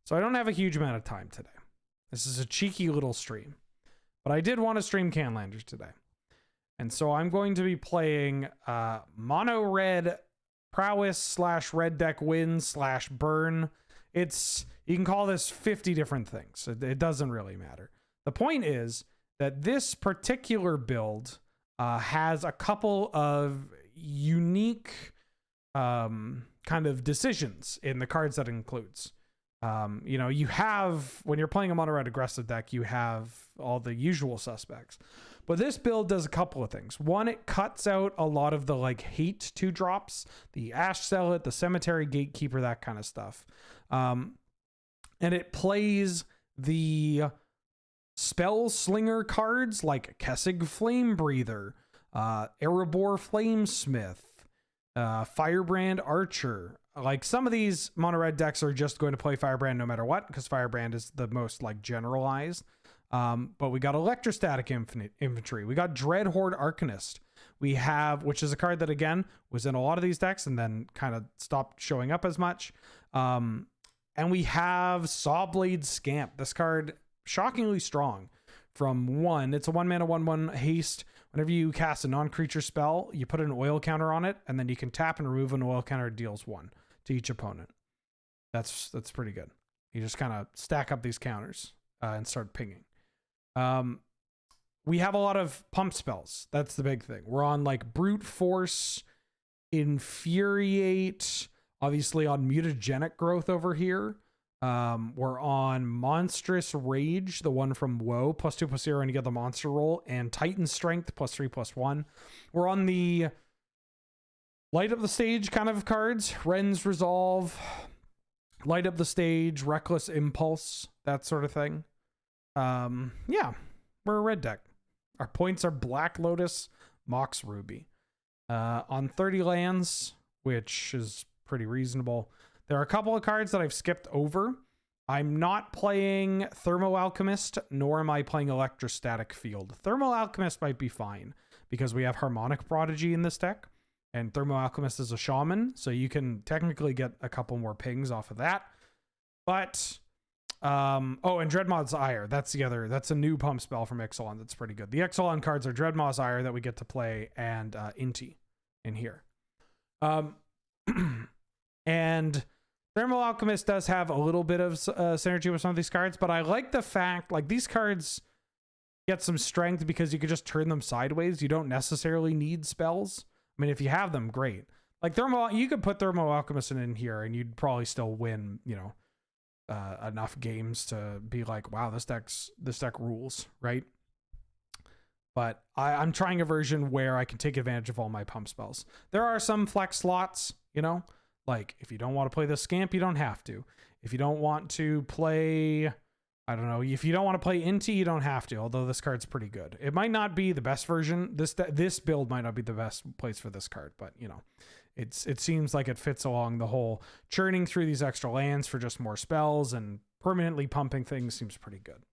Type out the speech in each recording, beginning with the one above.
So I don't have a huge amount of time today. This is a cheeky little stream. But I did want to stream Highlander today. And so I'm going to be playing mono red prowess / red deck win / burn. You can call this 50 different things. It doesn't really matter. The point is that this particular build has a couple of unique kind of decisions in the cards that it includes. You know, you have, when you're playing a mono red aggressive deck, you have all the usual suspects. But this build does a couple of things. One, it cuts out a lot of the like hate 2-drops, the Ash Zealot, the Cemetery Gatekeeper, that kind of stuff. And it plays the Spell Slinger cards like Kessig Flame Breather, Erebor Flamesmith, Firebrand Archer. Like some of these mono red decks are just going to play Firebrand no matter what, because Firebrand is the most like generalized. But we got Electrostatic Infantry. We got Dreadhorde Arcanist. We have, which is a card that again was in a lot of these decks and then kind of stopped showing up as much. And we have Sawblade Scamp. This card, shockingly strong. From 1, it's a 1-mana 1/1 haste. Whenever you cast a non-creature spell, you put an oil counter on it, and then you can tap and remove an oil counter. It deals 1 to each opponent. That's pretty good. You just kind of stack up these counters and start pinging. We have a lot of pump spells. That's the big thing. We're on like Brute Force, Infuriate, obviously on Mutagenic Growth over here. We're on Monstrous Rage, the one from WoW, +2/+0, and you get the monster roll, and Titan Strength, +3/+1. We're on the Light Up the Stage kind of cards, Ren's Resolve, Light Up the Stage, Reckless Impulse, that sort of thing. Yeah, we're a red deck. Our points are Black Lotus, Mox Ruby. On 30 lands, which is pretty reasonable. There are a couple of cards that I've skipped over. I'm not playing Thermo Alchemist, nor am I playing Electrostatic Field. Thermo Alchemist might be fine, because we have Harmonic Prodigy in this deck, and Thermo Alchemist is a shaman, so you can technically get a couple more pings off of that. But, and Dreadmaws Ire, that's a new pump spell from Ixalan that's pretty good. The Ixalan cards are Dreadmaws Ire that we get to play, and Inti in here. And Thermal Alchemist does have a little bit of synergy with some of these cards, but I like the fact, like, these cards get some strength because you could just turn them sideways. You don't necessarily need spells. I mean, if you have them, great. Like, you could put Thermal Alchemist in here and you'd probably still win, you know, enough games to be like, wow, this deck rules, right? But I'm trying a version where I can take advantage of all my pump spells. There are some flex slots, you know? Like, if you don't want to play the Scamp, you don't have to. If you don't want to play, I don't know, if you don't want to play Inti, you don't have to, although this card's pretty good. It might not be the best version. This build might not be the best place for this card, but, you know, it seems like it fits along the whole churning through these extra lands for just more spells and permanently pumping things seems pretty good.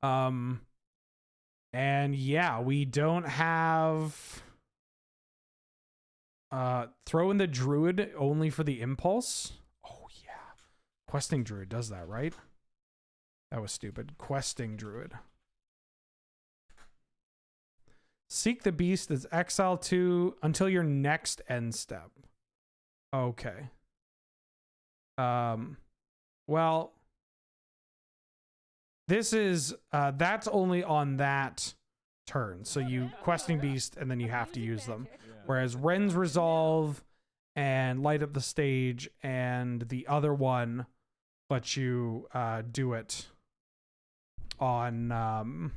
And yeah, we don't have... throw in the Druid only for the impulse. Oh yeah, Questing Druid does that, right? That was stupid. Questing Druid. Seek the Beast is exile 2 until your next end step. Okay. Well, this is that's only on that turn. So you Questing Beast and then you have to use them. Whereas Ren's Resolve and Light Up the Stage and the other one lets you do it on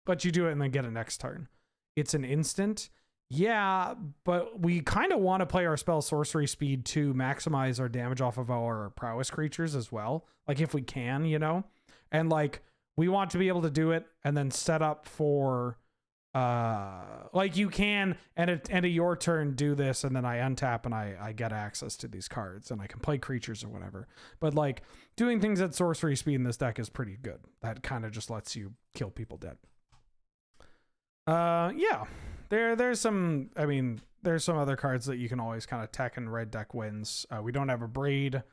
let you do it and then get it next turn. It's an instant. Yeah, but we kind of want to play our spell sorcery speed to maximize our damage off of our prowess creatures as well. Like if we can, you know? And like we want to be able to do it and then set up for like you can and at your turn do this and then I untap and I get access to these cards and I can play creatures or whatever. But like doing things at sorcery speed in this deck is pretty good. That kind of just lets you kill people dead. Yeah. There's some, I mean, there's some other cards that you can always kind of tech and red deck wins. We don't have a Braid.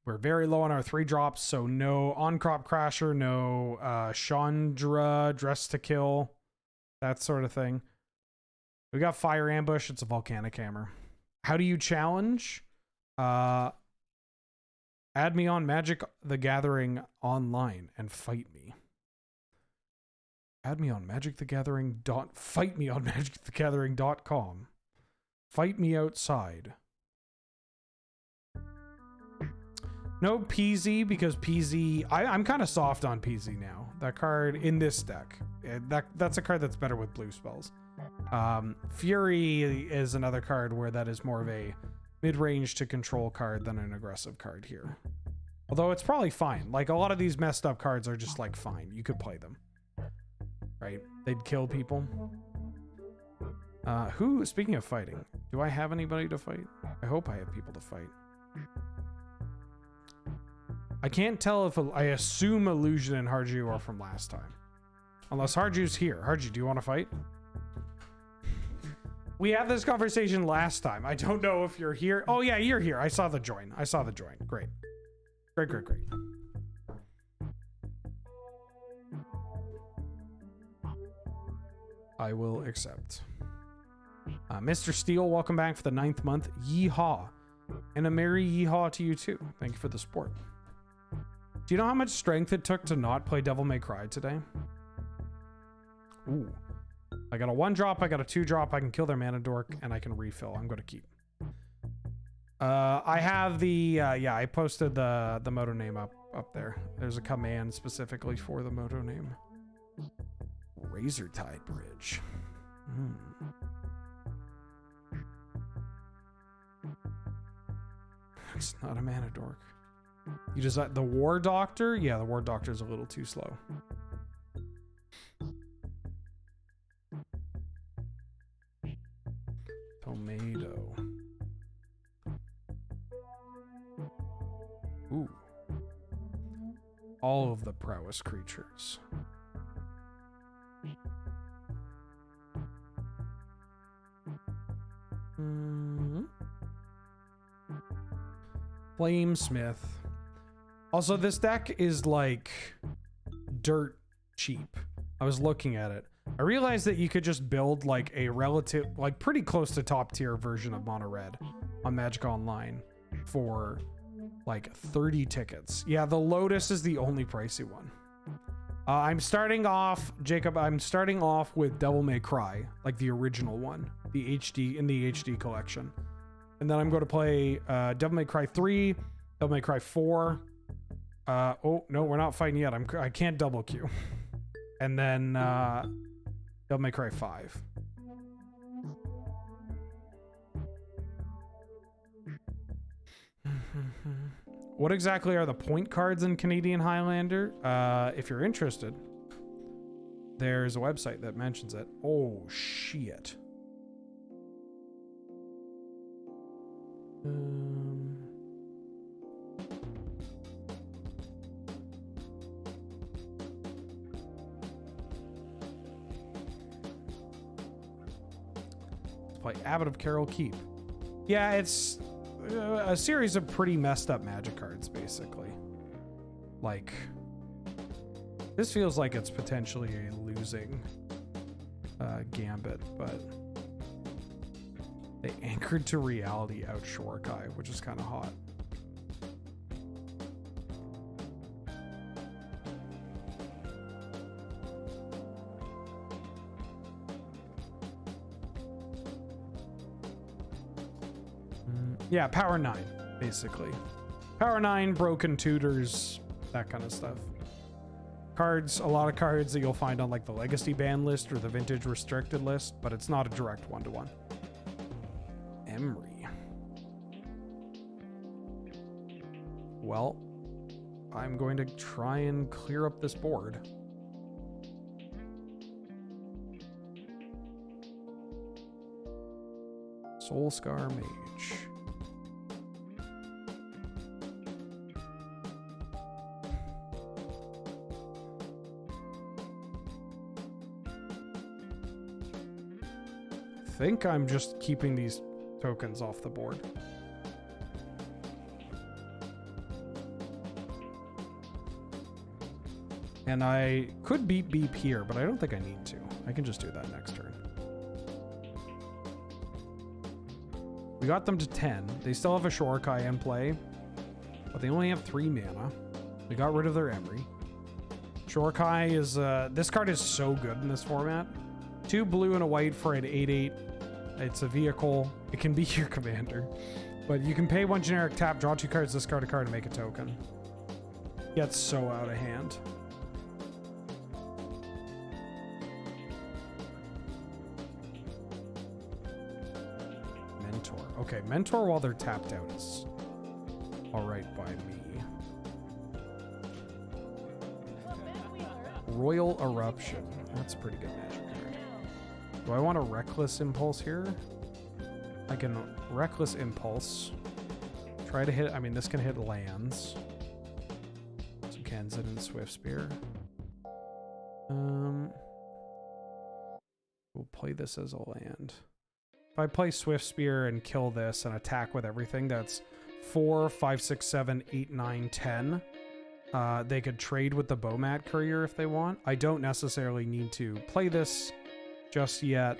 We're very low on our 3 drops, so no on-crop crasher, no Chandra, dress to kill, that sort of thing. We got fire ambush. It's a volcanic hammer. How do you challenge? Add me on Magic the Gathering online and fight me. Add me on Magic the Gathering. Fight me on magicthegathering.com. Fight me outside. No PZ, because PZ... I'm kind of soft on PZ now. That card in this deck. That's a card that's better with blue spells. Fury is another card where that is more of a mid-range to control card than an aggressive card here. Although it's probably fine. Like, a lot of these messed up cards are just, like, fine. You could play them. Right? They'd kill people. Speaking of fighting, do I have anybody to fight? I hope I have people to fight. I can't tell if... I assume Illusion and Harju are from last time. Unless Harju's here. Harju, do you want to fight? We had this conversation last time. I don't know if you're here. Oh, yeah, you're here. I saw the join. Great. Great. I will accept. Mr. Steele, welcome back for the 9th month. Yeehaw. And a merry yeehaw to you, too. Thank you for the support. Do you know how much strength it took to not play Devil May Cry today? Ooh. I got a 1-drop, I got a 2-drop, I can kill their mana dork, and I can refill. I'm going to keep. I have the, I posted the moto name up there. There's a command specifically for the moto name. Razor Tide Bridge. It's not a mana dork. You just the War Doctor? Yeah, the War Doctor's a little too slow. Tomato. Ooh. All of the prowess creatures. Flamesmith. Also, this deck is like dirt cheap. I was looking at it. I realized that you could just build like a relative, like pretty close to top tier version of Mono Red on Magic Online for like 30 tickets. Yeah, the Lotus is the only pricey one. I'm starting off, Jacob, with Devil May Cry, like the original one, the HD in the HD collection. And then I'm going to play Devil May Cry 3, Devil May Cry 4. Oh, no, we're not fighting yet. I can't double queue. And then Devil May Cry 5. What exactly are the point cards in Canadian Highlander? If you're interested, there's a website that mentions it. Oh, shit. Let's play Abbot of Carroll Keep. Yeah, it's a series of pretty messed up magic cards, basically. Like, this feels like it's potentially a losing gambit, but they anchored to reality out Shorikai, which is kind of hot. Yeah, Power 9, basically. Power 9, Broken Tutors, that kind of stuff. Cards, a lot of cards that you'll find on like the Legacy ban list or the Vintage restricted list, but it's not a direct one-to-one. Emery. Well, I'm going to try and clear up this board. Soulscar Mage. I think I'm just keeping these tokens off the board. And I could beat Beep here, but I don't think I need to. I can just do that next turn. We got them to 10. They still have a Shorikai in play, but they only have 3 mana. We got rid of their Emery. Shorikai is, this card is so good in this format. 2 blue and a white for an 8/8. It's a vehicle. It can be your commander. But you can pay 1 generic tap, draw 2 cards, discard a card, and make a token. Gets so out of hand. Mentor. Okay, Mentor while they're tapped out is alright by me. Royal Eruption. That's a pretty good magic card. Do I want a Reckless Impulse here? I can Reckless Impulse. Try to hit, I mean, this can hit lands. So Kenzin and Swift Spear. We'll play this as a land. If I play Swift Spear and kill this and attack with everything, that's 4, 5, 6, 7, 8, 9, 10. They could trade with the Bowmat Courier if they want. I don't necessarily need to play this just yet.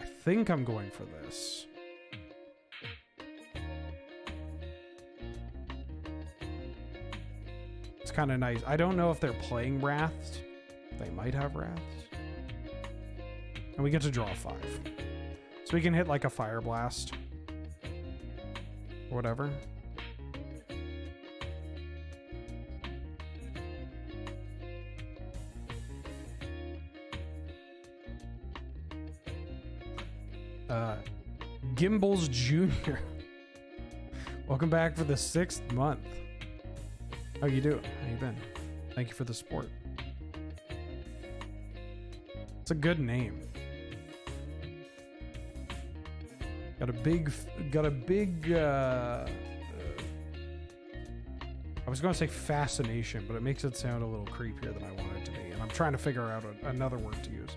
I think I'm going for this. It's kind of nice. I don't know if they're playing Wraths. They might have Wraths. And we get to draw 5. So we can hit like a Fire Blast. Or whatever. Gimbals Jr. Welcome back for the 6th month. How you doing? How you been? Thank you for the support. It's a good name. Got a big I was going to say fascination, but it makes it sound a little creepier than I want it to be. And I'm trying to figure out another word to use.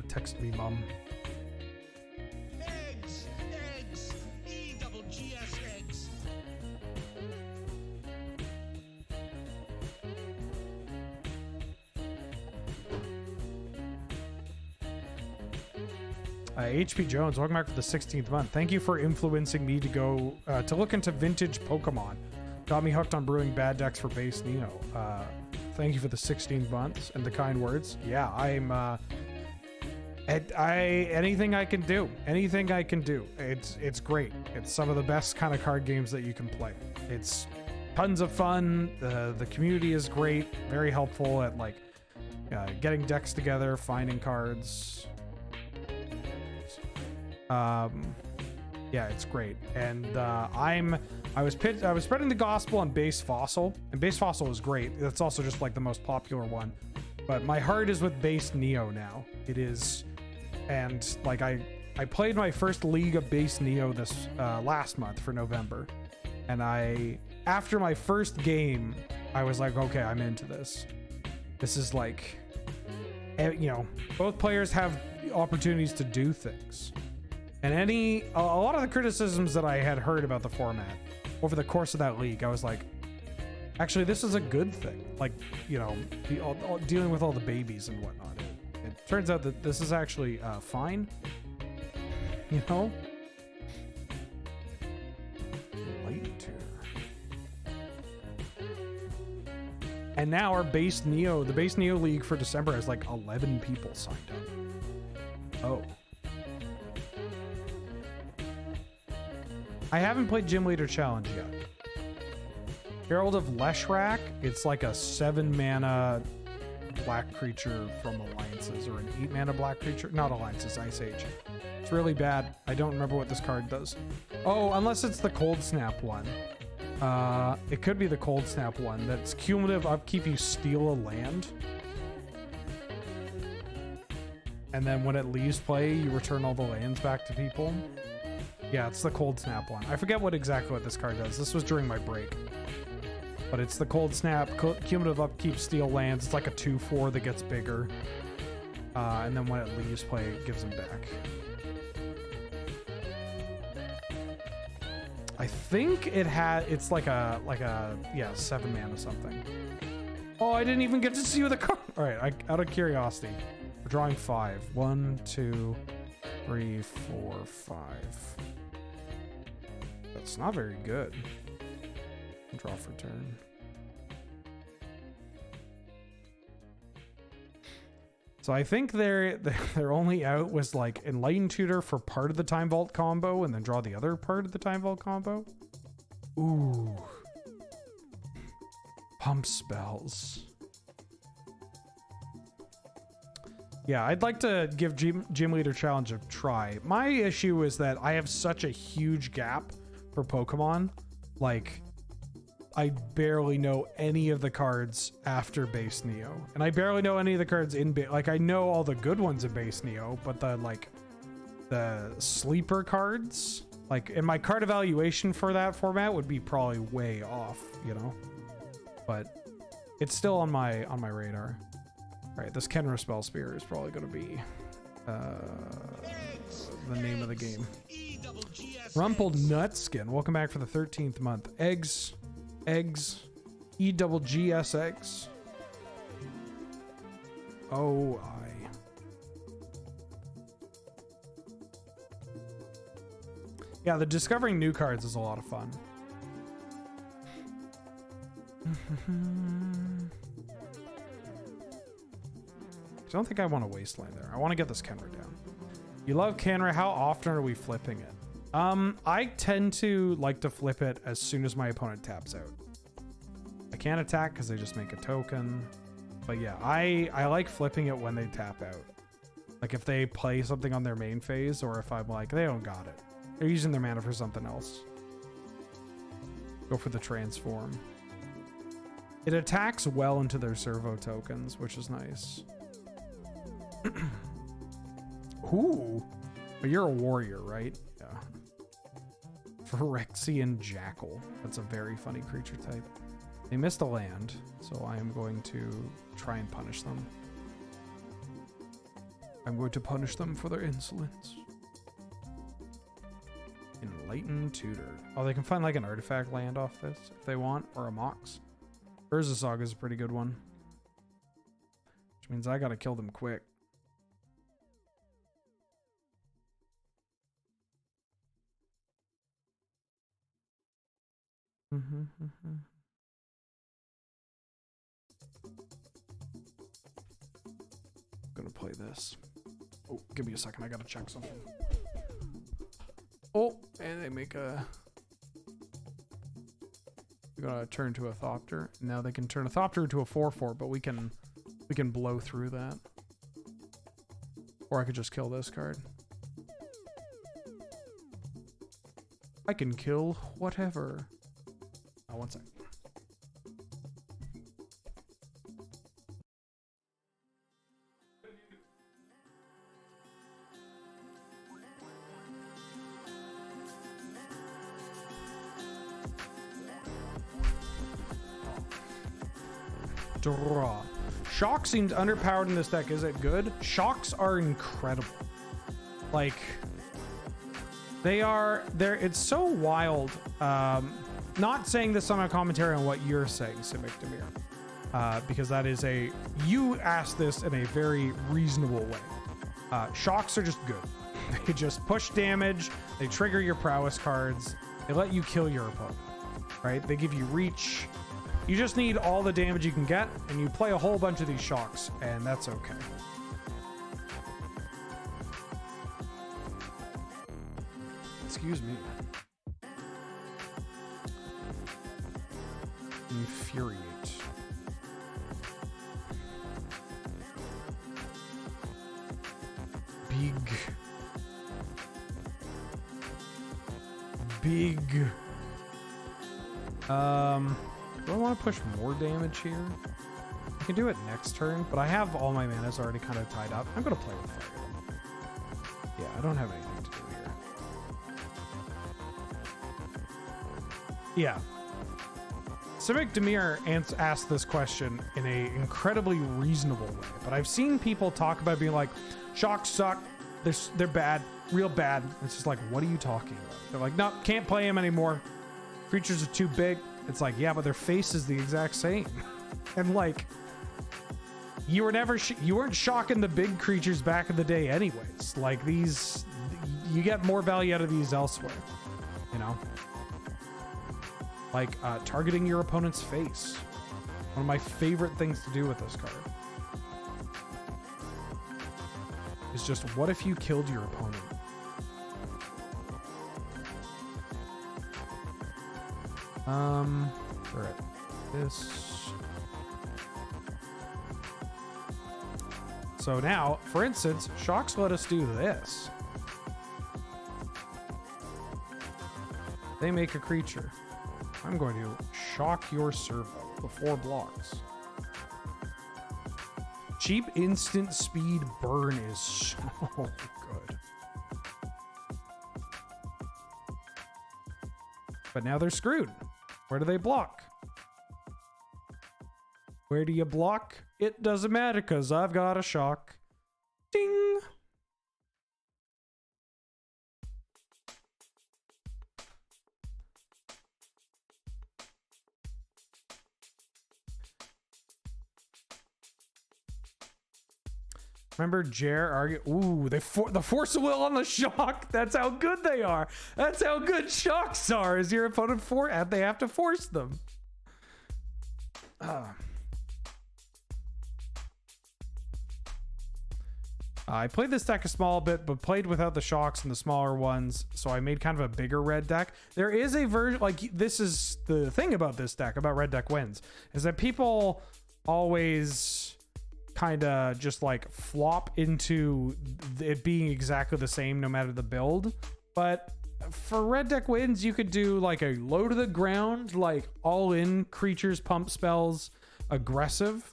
Text me, Mom. Eggs! Eggs! E-double-G-S eggs! HP Jones, welcome back for the 16th month. Thank you for influencing me to go to look into vintage Pokemon. Got me hooked on brewing bad decks for base Neo. Thank you for the 16 months and the kind words. Yeah, I'm anything I can do. Anything I can do. It's great. It's some of the best kind of card games that you can play. It's tons of fun. The community is great. Very helpful at like getting decks together, finding cards. Yeah, it's great. And I was spreading the gospel on Base Fossil, and Base Fossil is great. That's also just like the most popular one. But my heart is with Base Neo now. It is. And like I played my first League of Base Neo this last month for November, and after my first game I was like, okay, I'm into this. This is like, you know, both players have opportunities to do things, and a lot of the criticisms that I had heard about the format over the course of that league, I was like, actually this is a good thing. Like, you know, dealing with all the babies and whatnot. It turns out that this is actually fine, you know? Light. And now our base Neo, the base Neo League for December has like 11 people signed up. Oh. I haven't played Gym Leader Challenge yet. Herald of Leshrac, it's like a 7 mana black creature from Alliances, or an 8 mana black creature. Not Alliances, Ice Age. It's really bad. I don't remember what this card does. Oh, unless it's the Cold Snap one. It could be the Cold Snap one. That's cumulative upkeep, you steal a land. And then when it leaves play, you return all the lands back to people. Yeah, it's the Cold Snap one. I forget exactly what this card does. This was during my break. But it's the Cold Snap, cumulative upkeep, steal lands. It's like a 2/4 that gets bigger. And then when it leaves play, it gives them back. I think it's like a yeah, 7 mana something. Oh, I didn't even get to see what the card. All right, out of curiosity, we're drawing 5. 1, 2, 3, 4, 5. That's not very good. Draw for turn. So I think their only out was like Enlightened Tutor for part of the Time Vault combo and then draw the other part of the Time Vault combo. Ooh. Pump spells. Yeah, I'd like to give Gym Leader Challenge a try. My issue is that I have such a huge gap for Pokemon. Like, I barely know any of the cards after base Neo, and I barely know any of the cards in like I know all the good ones in base Neo, but the sleeper cards, like in my card evaluation for that format would be probably way off, you know. But it's still on my radar. All right, this Kenra Spell Spear is probably going to be the name of the game. Rumpled Nutskin, welcome back for the 13th month. Eggs, EGGS. Oh, yeah, the discovering new cards is a lot of fun. I don't think I want a Wasteland there. I want to get this Kenra down. You love Kenra. How often are we flipping it? I tend to like to flip it as soon as my opponent taps out. I can't attack because they just make a token. But yeah, I like flipping it when they tap out. Like if they play something on their main phase, or if I'm like, they don't got it. They're using their mana for something else. Go for the transform. It attacks well into their servo tokens, which is nice. Ooh. But you're a warrior, right? Yeah. Phyrexian Jackal. That's a very funny creature type. They missed a land, so I am going to try and punish them. I'm going to punish them for their insolence. Enlightened Tutor. Oh, they can find like an artifact land off this if they want, or a Mox. Urza Saga is a pretty good one. Which means I gotta kill them quick. Gonna play this. Oh, give me a second. I gotta check something. Oh, and they make a... We're gonna turn to a Thopter. Now they can turn a Thopter to a 4/4, but we can blow through that. Or I could just kill this card. I can kill whatever. Oh, one sec. Draw. Shock seems underpowered in this deck. Is it good? Shocks are incredible. Like, they're it's so wild. Not saying this on a commentary on what you're saying, Simic Demir, because that is you asked this in a very reasonable way. Shocks are just good. They just push damage. They trigger your prowess cards. They let you kill your opponent, right? They give you reach. You just need all the damage you can get, and you play a whole bunch of these shocks, and that's okay. Excuse me. Infuriate. Big. Do I want to push more damage here? I can do it next turn, but I have all my manas already kind of tied up. I'm going to play with fire. Yeah, I don't have anything to do here. Yeah. Simic Demir asked this question in an incredibly reasonable way, but I've seen people talk about being like, shocks suck, they're bad, real bad. It's just like, what are you talking about? They're like, no, can't play him anymore. Creatures are too big. It's like, yeah, but their face is the exact same. And like, you were never, you weren't shocking the big creatures back in the day anyways. Like these, you get more value out of these elsewhere, you know? Like targeting your opponent's face. One of my favorite things to do with this card is just, what if you killed your opponent? All right, this. So now, for instance, Shocks let us do this. They make a creature. I'm going to shock your servo before blocks. Cheap instant speed burn is so good. But now they're screwed. Where do they block? Where do you block? It doesn't matter because I've got a shock. Ding! Remember Jer argue? Ooh, the force of will on the shock. That's how good they are. That's how good shocks are. Is your opponent they have to force them. I played this deck a small bit, but played without the shocks and the smaller ones, so I made kind of a bigger red deck. There is a version, like, this is the thing about this deck, about red deck wins, is that people always kind of just like flop into it being exactly the same no matter the build. But for red deck wins, you could do like a low to the ground, like all in creatures, pump spells, aggressive.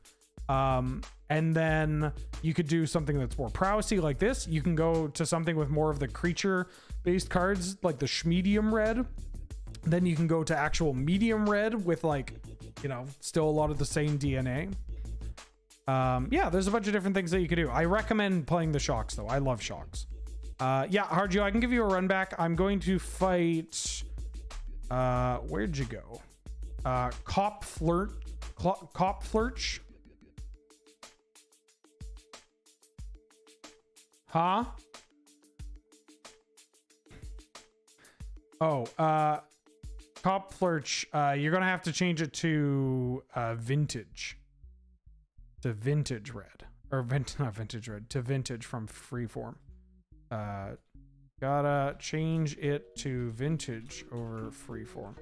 And then you could do something that's more prowessy like this. You can go to something with more of the creature based cards like the medium red. Then you can go to actual medium red with, like, you know, still a lot of the same DNA. Yeah, there's a bunch of different things that you could do. I recommend playing the shocks though. I love shocks. Yeah, Hardjo, I can give you a run back. I'm going to fight, where'd you go? Cop Flirch. Huh? Oh, Cop Flirch, you're gonna have to change it to vintage. To vintage red. Or not vintage red, to vintage from freeform. Gotta change it to vintage over freeform.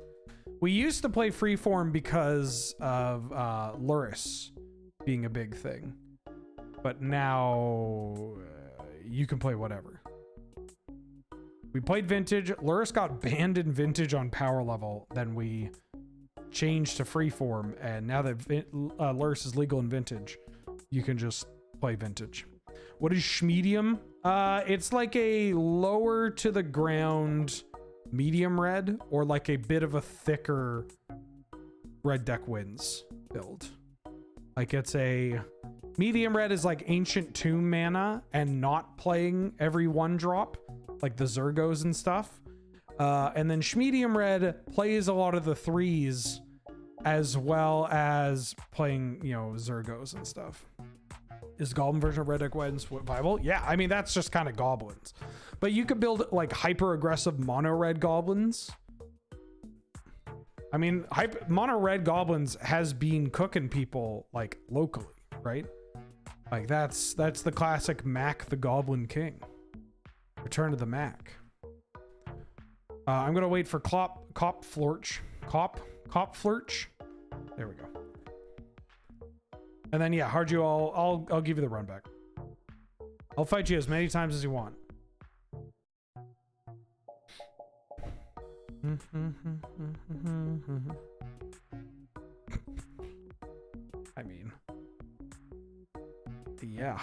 We used to play freeform because of Luris being a big thing. But now you can play whatever. We played vintage. Luris got banned in vintage on power level. Then we changed to freeform. And now that Luris is legal in vintage, you can just play vintage. What is Schmedium? It's like a lower to the ground medium red, or like a bit of a thicker red deck wins build. Like it's a medium red is like ancient tomb mana and not playing every one drop like the Zergos and stuff. And then Schmedium red plays a lot of the threes as well as playing, you know, Zergos and stuff. Is goblin version of red deck wins viable? Yeah, I mean, that's just kind of goblins. But you could build like hyper aggressive mono red goblins. I mean, mono red goblins has been cooking people like locally, right? Like that's the classic Mac the Goblin King. Return to the Mac. I'm gonna wait for Cop Flirch. There we go. And then yeah, Hardju, I'll give you the run back. I'll fight you as many times as you want. I mean, yeah.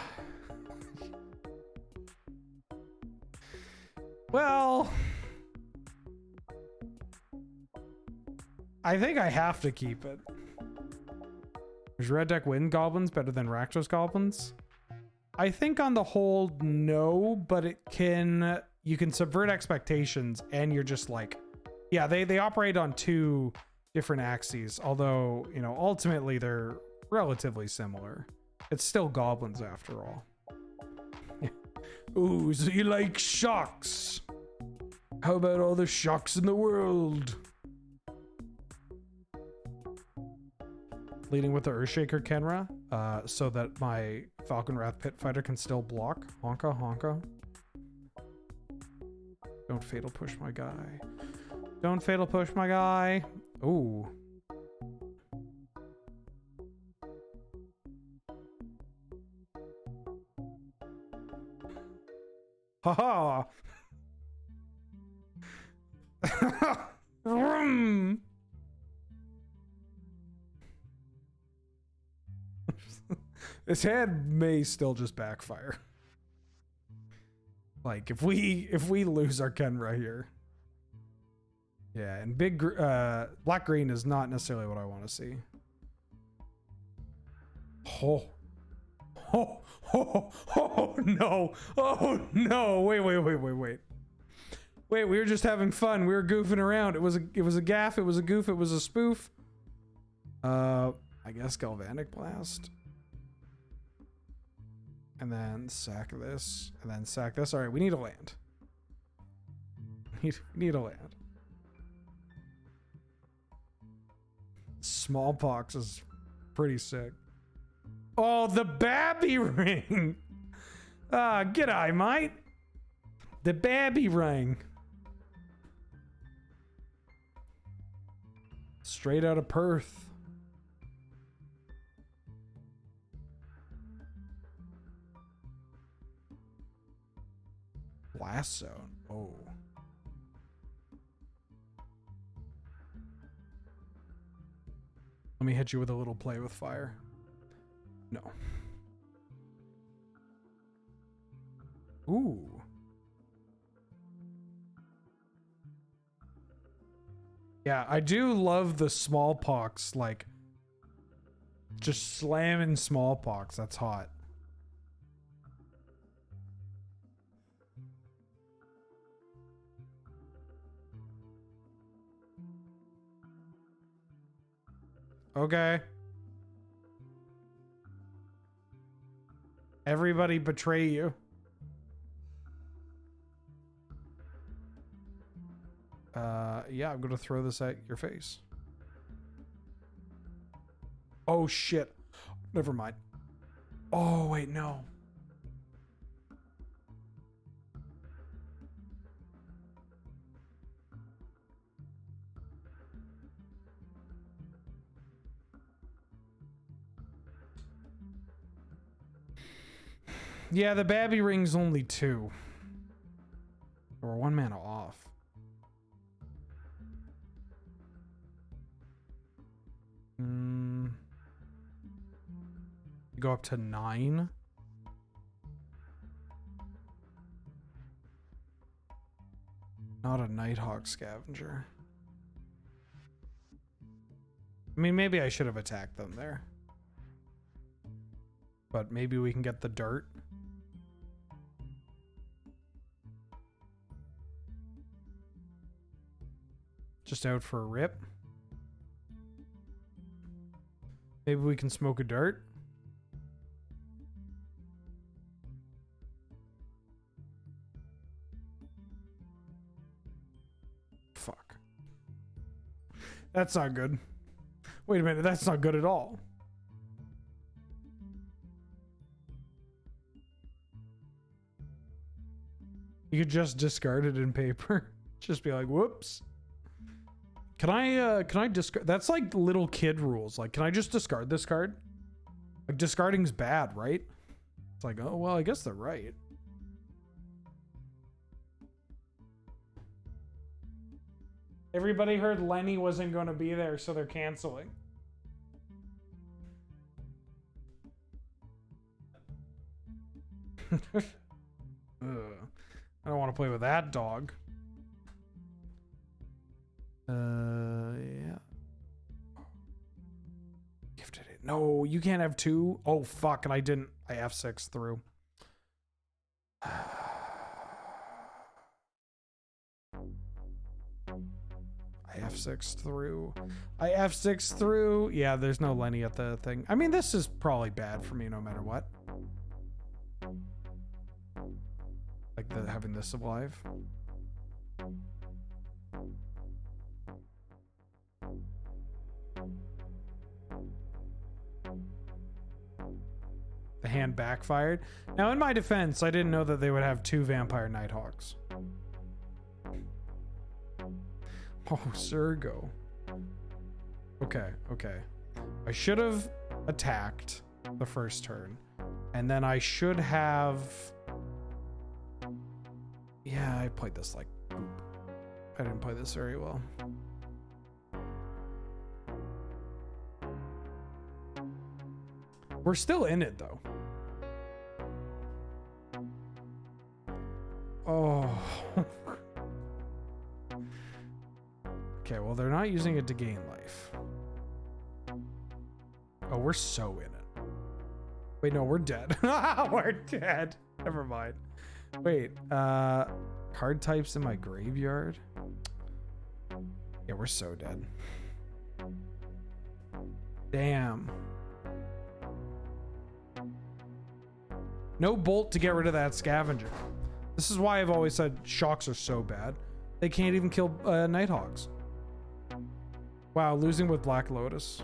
Well, I think I have to keep it. Is red deck win goblins better than Rakdos goblins? I think on the whole, no, but it can, you can subvert expectations and you're just like, yeah, they operate on two different axes, although, you know, ultimately they're relatively similar. It's still goblins after all. Ooh, so you like shocks? How about all the shocks in the world? Leading with the Earthshaker Kenra, so that my Falcon Wrath Pit Fighter can still block. Honka, honka. Don't fatal push my guy. Don't fatal push my guy. Ooh. Haha. Vroom. This hand may still just backfire. Like if we lose our Kenra here. Yeah, and big black green is not necessarily what I want to see. Oh. Oh, oh, oh, no. Oh, no. Wait. Wait, we were just having fun. We were goofing around. It was a gaff, it was a goof, it was a spoof. I guess Galvanic Blast. And then sack this, and then sack this. All right, we need a land. We need a land. Smallpox is pretty sick. Oh, the Babby ring. G'day, mate. The Babby ring. Straight out of Perth. Blast zone. Oh. Let me hit you with a little play with fire. No. Ooh. Yeah, I do love the smallpox, like just slamming smallpox. That's hot. Okay. Everybody betray you. Yeah, I'm gonna throw this at your face. Oh shit. Never mind. Oh wait, no. Yeah, the Babby ring's only 2. Or 1 mana off. Go up to 9. Not a Nighthawk Scavenger. I mean, maybe I should have attacked them there. But maybe we can get the dirt. Just out for a rip. Maybe we can smoke a dart. Fuck. That's not good. Wait a minute, that's not good at all. You could just discard it in paper. Just be like, whoops. Can I discard? That's like little kid rules. Like, can I just discard this card? Like, discarding's bad, right? It's like, oh, well, I guess they're right. Everybody heard Lenny wasn't going to be there, so they're canceling. Ugh. I don't want to play with that dog. Yeah. Gifted it. No, you can't have 2. Oh, fuck. And I F6 through. I F6 through. I F6 through. Yeah, there's no Lenny at the thing. I mean, this is probably bad for me no matter what. Like having this alive. The hand backfired. Now, in my defense, I didn't know that they would have 2 Vampire Nighthawks. Oh, Sergo. Okay, okay. I should have attacked the first turn. And then I should have... Yeah, I played this like poop. I didn't play this very well. We're still in it, though. Oh. Okay, well, they're not using it to gain life. Oh, we're so in it. Wait, no, we're dead. We're dead. Never mind. Wait, card types in my graveyard? Yeah, we're so dead. Damn. No bolt to get rid of that scavenger. This is why I've always said shocks are so bad. They can't even kill Nighthawks. Wow, losing with Black Lotus.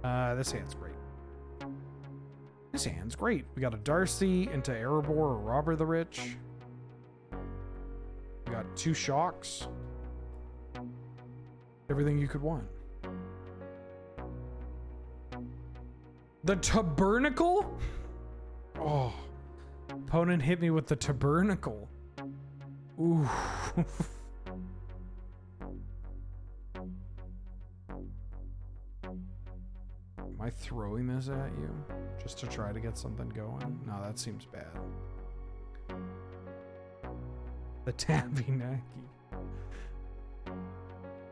This hand's great. This hand's great. We got a Darcy into Erebor or Robber the Rich. We got 2 shocks. Everything you could want. The Tabernacle? Oh. Opponent hit me with the Tabernacle. Ooh. Am I throwing this at you just to try to get something going? No, that seems bad. The Tabby Nacky.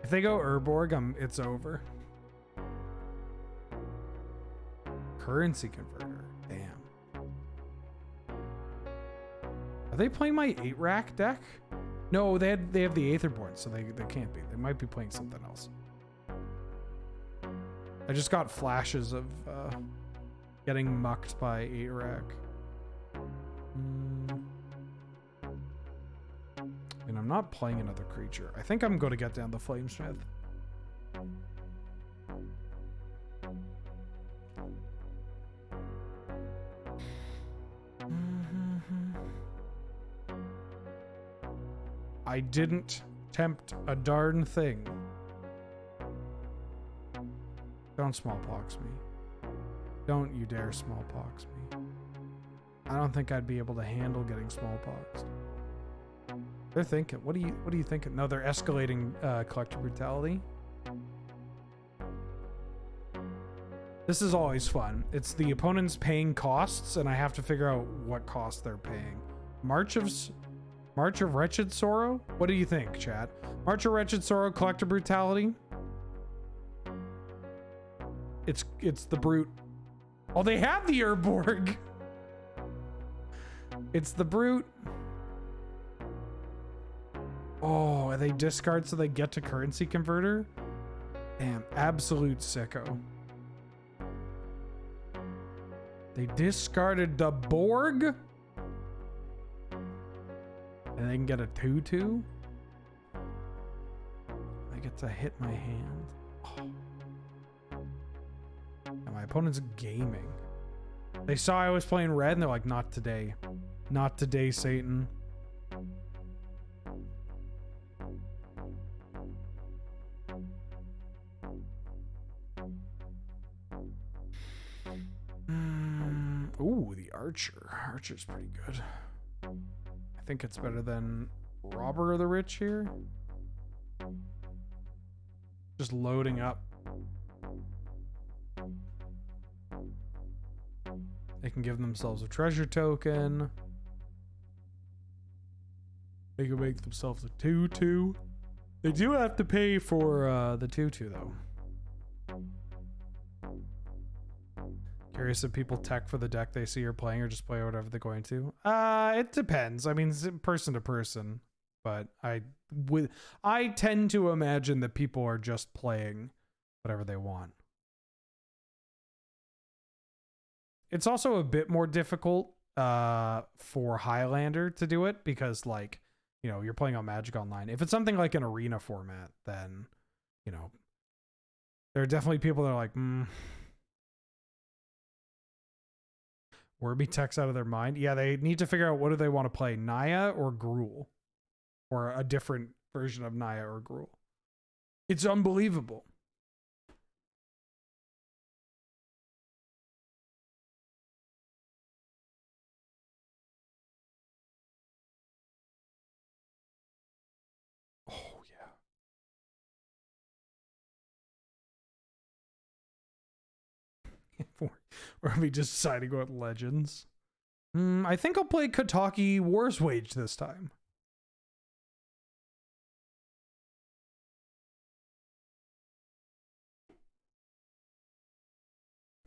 If they go Urborg, it's over. Currency converter. Damn. Are they playing my 8-rack deck? No, they have the Aetherborn, so they can't be. They might be playing something else. I just got flashes of getting mucked by 8-rack. And I'm not playing another creature. I think I'm going to get down the Flamesmith. I didn't tempt a darn thing. Don't smallpox me. Don't you dare smallpox me. I don't think I'd be able to handle getting smallpoxed. They're thinking, what are you thinking? No, they're escalating collector brutality. This is always fun. It's the opponent's paying costs, and I have to figure out what cost they're paying. March of Wretched Sorrow? What do you think, chat? March of Wretched Sorrow, collector brutality? It's the brute. Oh, they have the Urborg. It's the brute. Oh, they discard so they get to currency converter? Damn, absolute sicko. They discarded the Borg? And they can get a 2/2? I get to hit my hand. Oh. And my opponent's gaming. They saw I was playing red and they're like, not today. Not today, Satan. Ooh, the Archer. Archer's pretty good. I think it's better than Robber of the Rich here. Just loading up. They can give themselves a treasure token. They can make themselves a 2/2. They do have to pay for the 2/2 though. Curious if people tech for the deck they see you're playing or just play whatever they're going to. It depends. I mean, person to person, but I tend to imagine that people are just playing whatever they want. It's also a bit more difficult for Highlander to do it because, like, you know, you're playing on Magic Online. If it's something like an arena format, then, you know, there are definitely people that are like, Werby tech's out of their mind. Yeah, they need to figure out what do they want to play, Naya or Gruul, or a different version of Naya or Gruul. It's unbelievable. Oh yeah. Or are we just deciding to go with Legends? I think I'll play Kataki Wars Wage this time.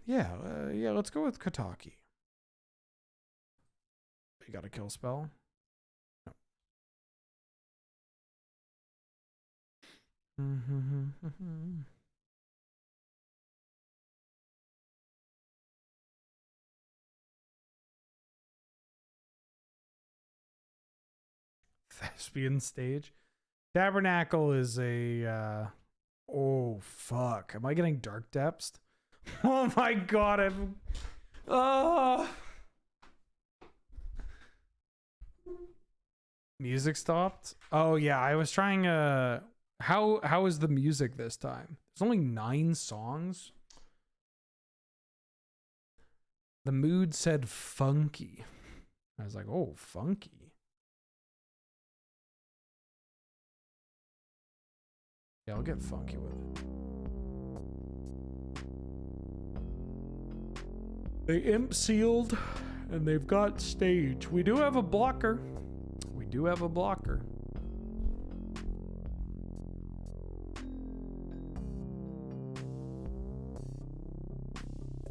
Yeah, yeah, let's go with Kataki. You got a kill spell? No. Thespian stage. Tabernacle is a oh fuck. Am I getting Dark Depths? Oh my god, I'm music stopped? Oh yeah, I was trying how is the music this time? There's only 9 songs. The mood said funky. I was like, oh, funky. Yeah, I'll get funky with it. They imp sealed and they've got stage. We do have a blocker. We do have a blocker.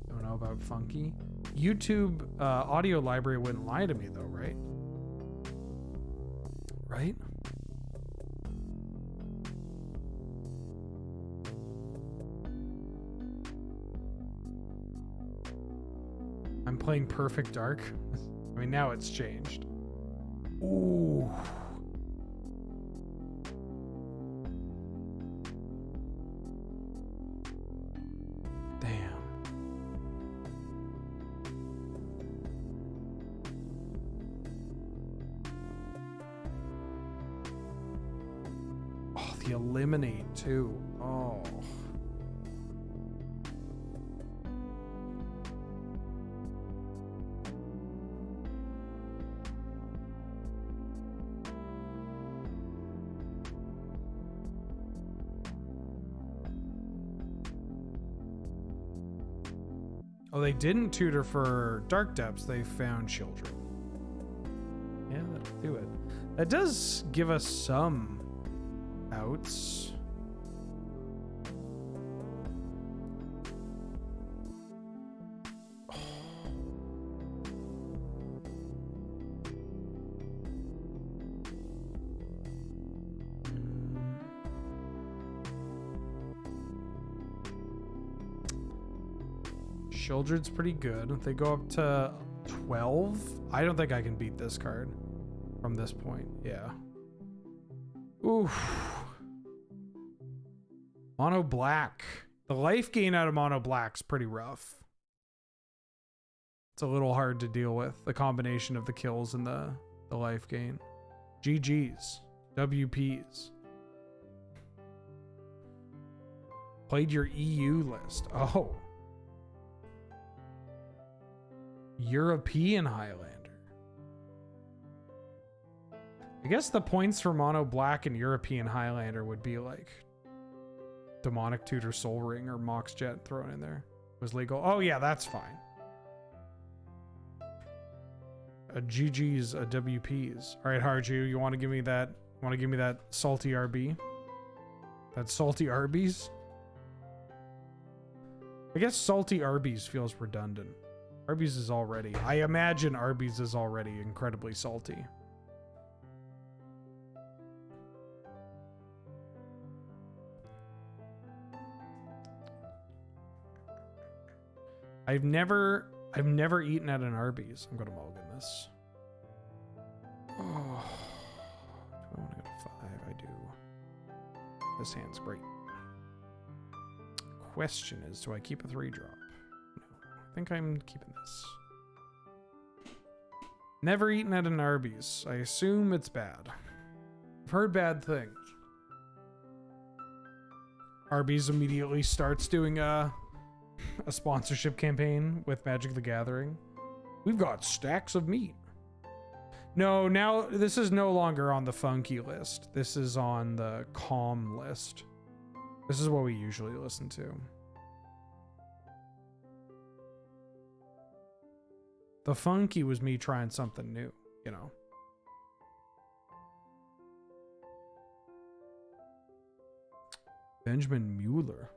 Don't know about funky. YouTube audio library wouldn't lie to me though, right? Right? I'm playing Perfect Dark. I mean, now it's changed. Ooh. Damn. Oh, the eliminate too. Oh. Oh, they didn't tutor for Dark Depths. They found children. Yeah, that'll do it. That does give us some outs. Shieldred's pretty good. If they go up to 12, I don't think I can beat this card from this point. Yeah. Oof. Mono black. The life gain out of mono black's pretty rough. It's a little hard to deal with, the combination of the kills and the life gain. GG's. WP's. Played your EU list. Oh. European Highlander. I guess the points for mono black and European Highlander would be like Demonic Tutor Soul Ring or Mox Jet thrown in there. Was legal. Oh yeah, that's fine. A GG's, a WP's. All right, Harju, you want to give me that? Want to give me that salty RB? That salty Arby's? I guess salty Arby's feels redundant. Arby's is already, I imagine Arby's is already incredibly salty. I've never eaten at an Arby's. I'm gonna mulligan this. Oh, do I want to go to 5? I do. This hand's great. Question is, do I keep a 3-drop? No, I think I'm keeping this. Never eaten at an Arby's. I assume it's bad. I've heard bad things. Arby's immediately starts doing a sponsorship campaign with Magic the Gathering. We've got stacks of meat. No, now this is no longer on the funky list. This is on the calm list. This is what we usually listen to. The funky was me trying something new, you know. Benjamin Mueller.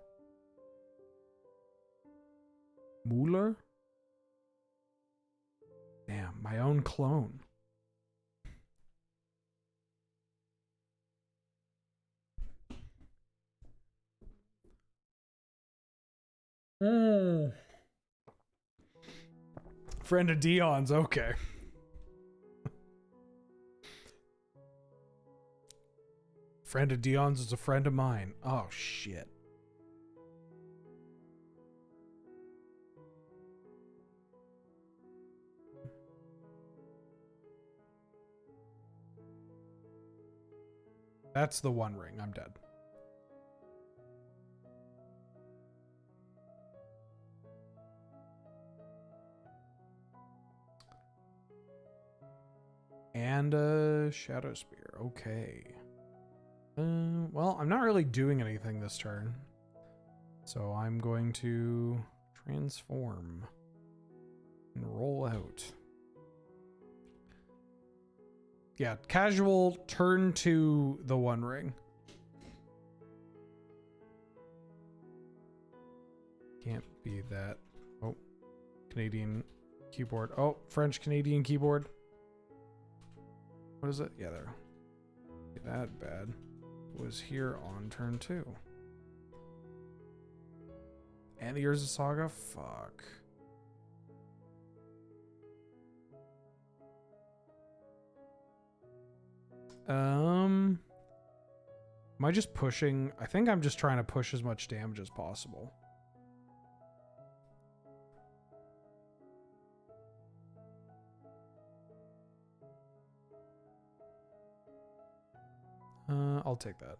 Mueller? Damn, my own clone. Friend of Dion's, okay. Friend of Dion's is a friend of mine. Oh, shit. That's the One Ring. I'm dead. And a Shadow Spear. Okay. Well, I'm not really doing anything this turn. So I'm going to transform and roll out. Yeah, casual turn to the One Ring. Can't be that. Oh, Canadian keyboard. Oh, French Canadian keyboard. What is it? Yeah, there. That bad was here on turn 2. And the Years of Saga? Fuck. Am I just pushing? I think I'm just trying to push as much damage as possible. I'll take that.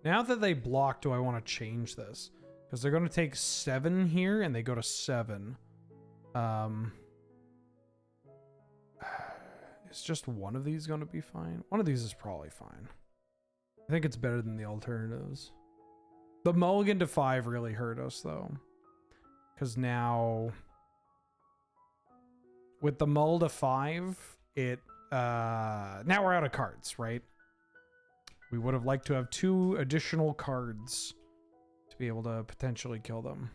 Now that they block, do I want to change this? Because they're going to take 7 here, and they go to 7. Is just one of these going to be fine? One of these is probably fine. I think it's better than the alternatives. The mulligan to 5 really hurt us, though. Because now, with the mull to 5, it... now we're out of cards, right? We would have liked to have 2 additional cards to be able to potentially kill them.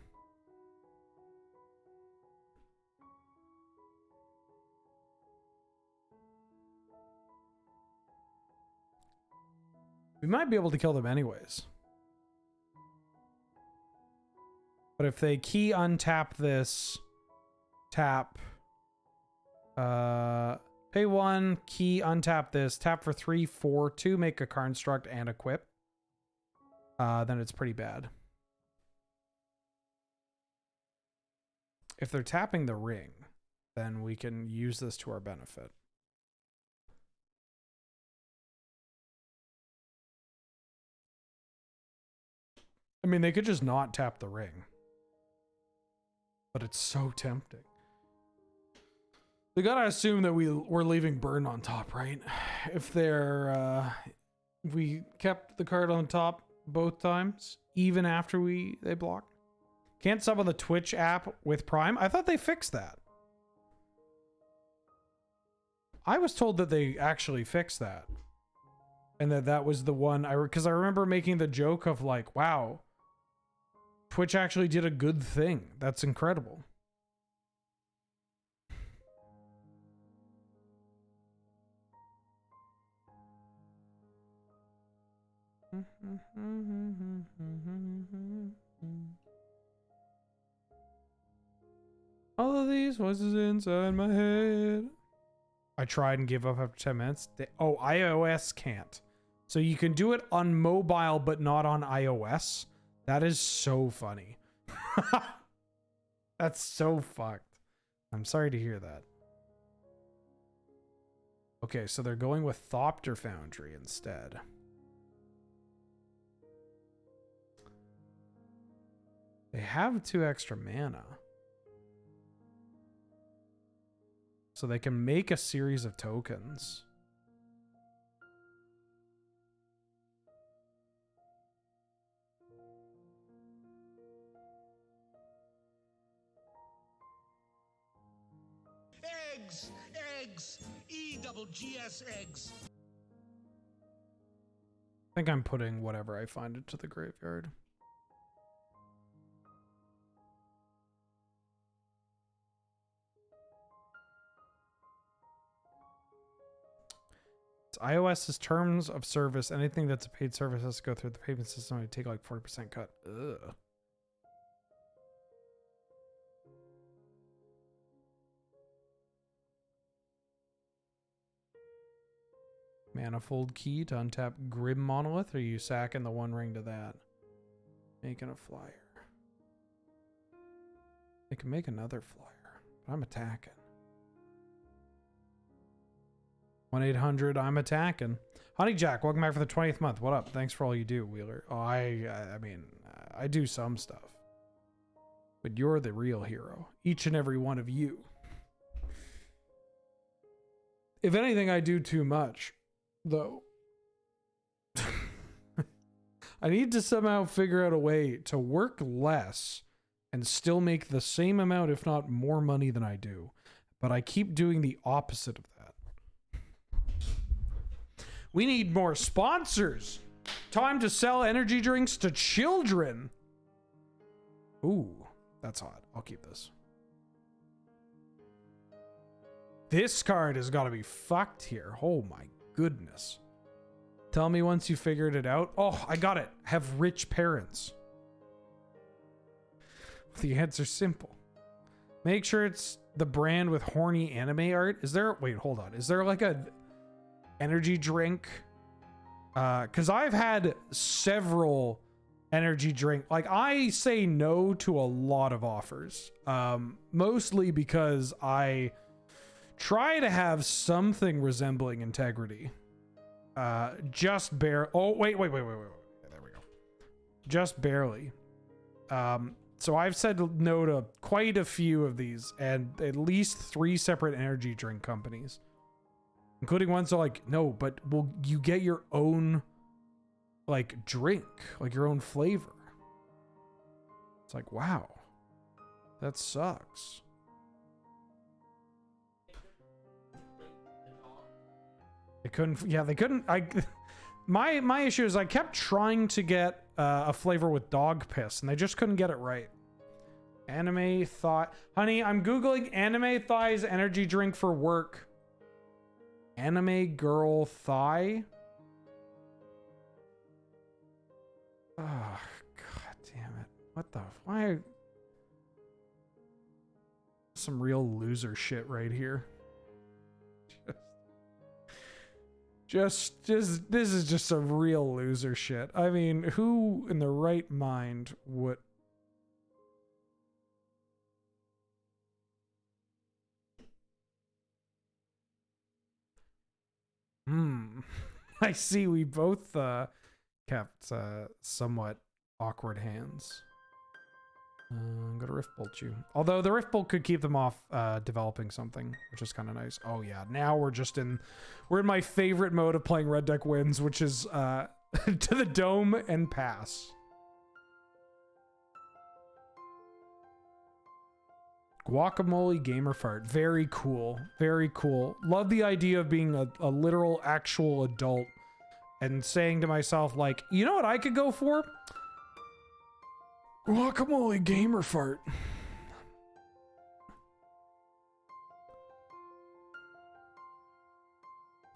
We might be able to kill them anyways. But if they key untap this, tap, pay 1, key untap this, tap for 3, 4, 2, make a construct and equip, then it's pretty bad. If they're tapping the ring, then we can use this to our benefit. I mean, they could just not tap the ring. But it's so tempting. We gotta assume that we're leaving burn on top, right? If they're if we kept the card on top both times, even after they block. Can't sub on the Twitch app with Prime. I thought they fixed that. I was told that they actually fixed that. And that was the one because I remember making the joke of like, wow, Twitch actually did a good thing. That's incredible. All of these voices inside my head. I tried and gave up after 10 minutes. iOS can't. So you can do it on mobile, but not on iOS. That is so funny. That's so fucked. I'm sorry to hear that. Okay, so they're going with Thopter Foundry instead. They have 2 extra mana. So they can make a series of tokens. Eggs! Eggs! EGGS eggs! I think I'm putting whatever I find into the graveyard. It's iOS's terms of service. Anything that's a paid service has to go through the payment system and take like 40% cut. Ugh. Manifold key to untap Grim Monolith, or are you sacking the 1 ring to that? Making a flyer. They can make another flyer, but I'm attacking. 1-800, I'm attacking. Honey Jack, welcome back for the 20th month. What up? Thanks for all you do, Wheeler. Oh, I mean, I do some stuff. But you're the real hero. Each and every one of you. If anything, I do too much, though. I need to somehow figure out a way to work less and still make the same amount, if not more money than I do. But I keep doing the opposite of that. We need more sponsors. Time to sell energy drinks to children. Ooh, that's hot. I'll keep this. This card has got to be fucked here. Oh my goodness. Tell me once you figured it out. Oh, I got it. Have rich parents. The answer's simple. Make sure it's the brand with horny anime art. Is there... Wait, hold on. Is there like a energy drink? Because I've had several energy drink. Like, I say no to a lot of offers. Mostly because I try to have something resembling integrity. Just bare... Oh, wait. There we go. Just barely. So I've said no to quite a few of these, and at least 3 separate energy drink companies, including ones that are like, no, but will you get your own like drink, like your own flavor? It's like, wow, that sucks. They couldn't. Yeah, they couldn't. My issue is I kept trying to get a flavor with dog piss, and they just couldn't get it right. Anime thigh. Honey, I'm Googling anime thighs energy drink for work. Anime girl thigh. Oh, god damn it. What the... Why? Some real loser shit right here. Just this is just some real loser shit. I mean, who in the right mind would... I see we both kept somewhat awkward hands. I'm gonna Rift Bolt you. Although the Rift Bolt could keep them off developing something, which is kind of nice. Oh yeah, now we're in my favorite mode of playing Red Deck Wins, which is to the dome and pass. Guacamole gamer fart. Very cool. Very cool. Love the idea of being a literal actual adult and saying to myself, like, you know what I could go for? Guacamole gamer fart.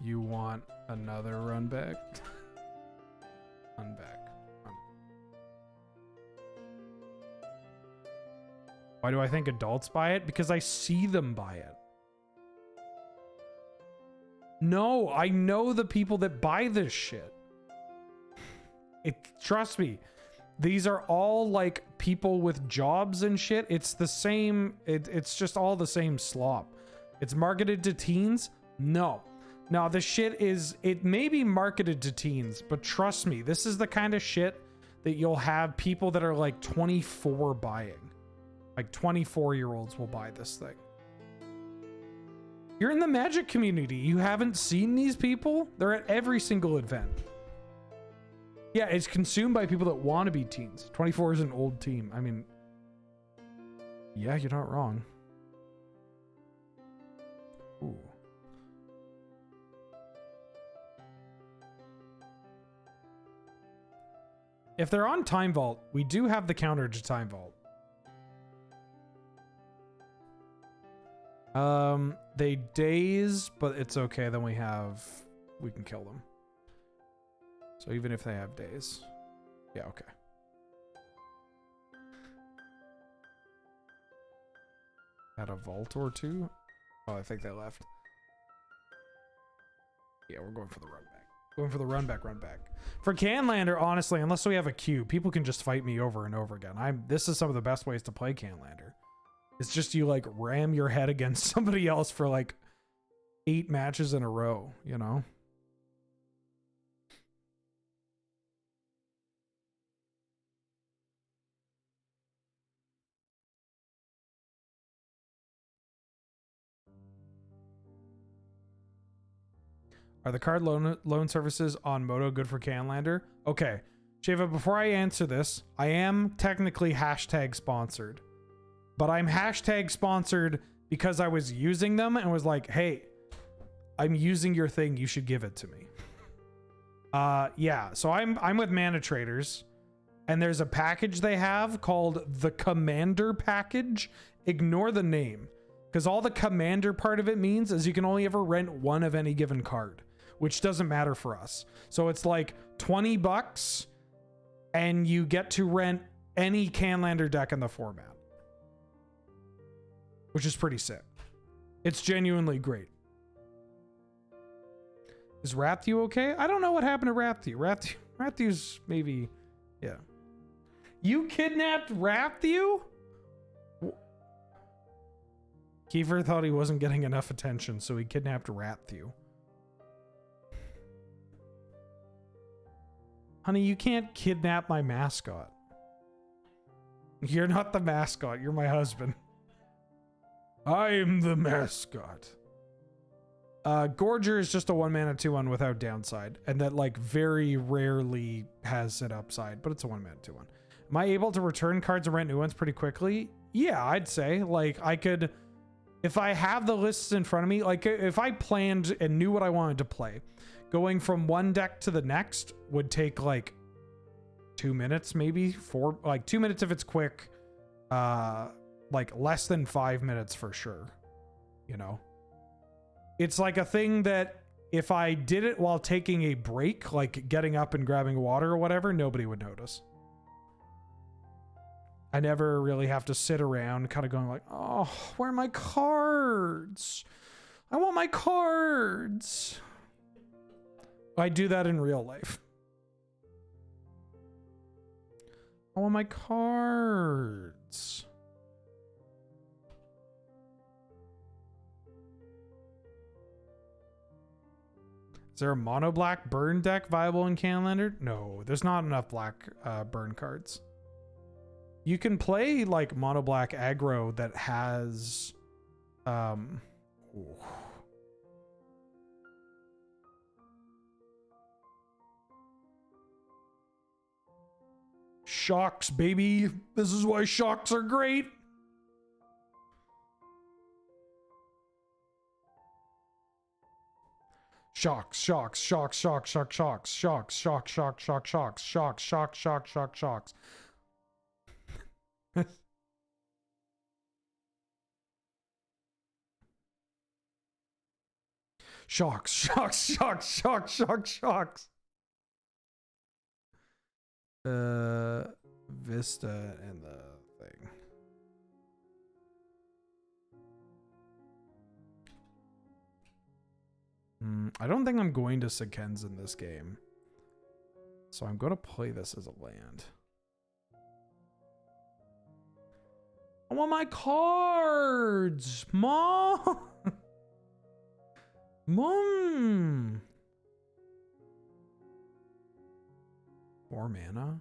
You want another run back? Run back. Why do I think adults buy it? Because I see them buy it. No, I know the people that buy this shit. Trust me. These are all like people with jobs and shit. It's the same. It's just all the same slop. It's marketed to teens? No. No, the shit is, it may be marketed to teens, but trust me, this is the kind of shit that you'll have people that are like 24 buying. Like 24-year-olds will buy this thing. You're in the Magic community. You haven't seen these people? They're at every single event. Yeah, it's consumed by people that want to be teens. 24 is an old team. I mean, yeah, you're not wrong. Ooh. If they're on Time Vault, we do have the counter to Time Vault. They daze, but it's okay. Then we can kill them. So even if they have days. Yeah, okay. At a vault or two? Oh, I think they left. Yeah, we're going for the run back. Going for the run back. For Canlander, honestly, unless we have a queue, people can just fight me over and over again. This is some of the best ways to play Canlander. It's just you like ram your head against somebody else for like 8 matches in a row, you know? Are the card loan services on Moto good for Canlander? Okay, Shava, before I answer this, I am technically hashtag sponsored. But I'm hashtag sponsored because I was using them and was like, hey, I'm using your thing. You should give it to me. Yeah, so I'm with Mana Traders, and there's a package they have called the Commander Package. Ignore the name, because all the Commander part of it means is you can only ever rent one of any given card, which doesn't matter for us. So it's like $20, and you get to rent any Canlander deck in the format, which is pretty sick. It's genuinely great. Is Rathew okay? I don't know what happened to Rathew. Rathew's maybe, yeah. You kidnapped Rathew? Kiefer thought he wasn't getting enough attention, so he kidnapped Rathew. Honey, you can't kidnap my mascot. You're not the mascot. You're my husband. I'm the mascot. Gorger is just a 1-mana 2/1 without downside, and that like very rarely has an upside, but it's a 1-mana 2/1. Am I able to return cards and rent new ones pretty quickly? Yeah, I'd say. Like I could, if I have the lists in front of me, like if I planned and knew what I wanted to play, going from one deck to the next would take like 2 minutes, maybe 4, like 2 minutes if it's quick. Like less than 5 minutes for sure. You know, it's like a thing that if I did it while taking a break, like getting up and grabbing water or whatever, nobody would notice. I never really have to sit around kind of going like, oh, where are my cards? I want my cards. I do that in real life. I want my cards. Is there a mono black burn deck viable in Canlander? No, there's not enough black burn cards. You can play like mono black aggro that has ooh. Shocks, baby. This is why shocks are great. Shocks, shocks, shocks, shocks, shocks, shocks, shocks, shocks, shocks, shocks, shocks, shocks, shocks, shocks, shocks, shocks. Shocks, shocks, shocks, shocks, shocks, shocks. Vista and the thing. I don't think I'm going to Sekens in this game. So I'm going to play this as a land. I want my cards! Mom! Mom! 4 mana?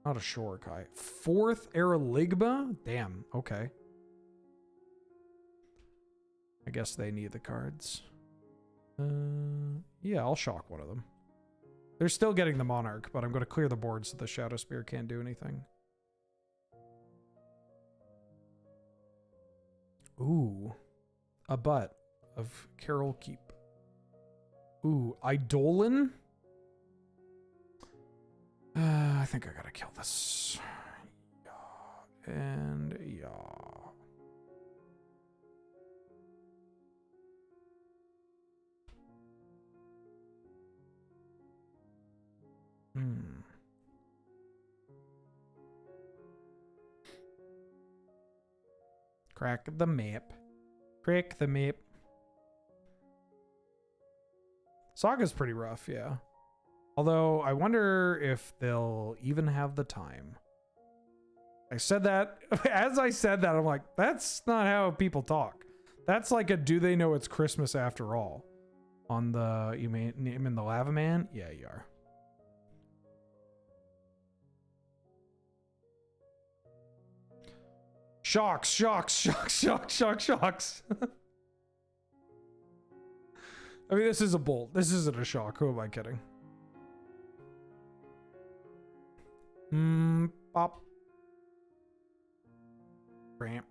Not a Shorikai. 4th Eraligma? Damn, okay. I guess they need the cards. Yeah, I'll shock one of them. They're still getting the Monarch, but I'm going to clear the board so the Shadow Spear can't do anything. Ooh. A butt of Carol Keep. Ooh, Eidolon? I think I gotta kill this. Yeah. And yeah. Crack the map. Crack the map. Saga's pretty rough, yeah. Although, I wonder if they'll even have the time. I said that, as I said that, I'm like, that's not how people talk. That's like a do they know it's Christmas after all. On the, you mean the Lava Man? Yeah, you are. Shocks, shocks, shocks, shocks, shocks, shocks. I mean, this is a bolt. This isn't a shock. Who am I kidding? Pop. Ramp.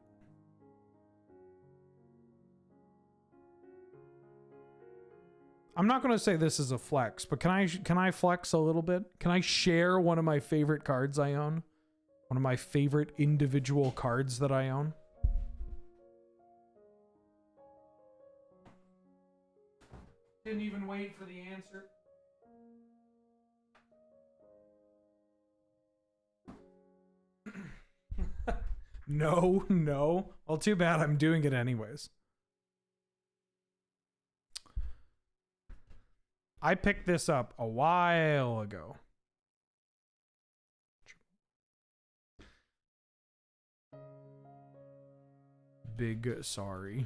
I'm not going to say this is a flex, but can I flex a little bit? Can I share one of my favorite cards I own? One of my favorite individual cards that I own? Didn't even wait for the answer. No, no. Well, too bad. I'm doing it anyways. I picked this up a while ago. Big sorry.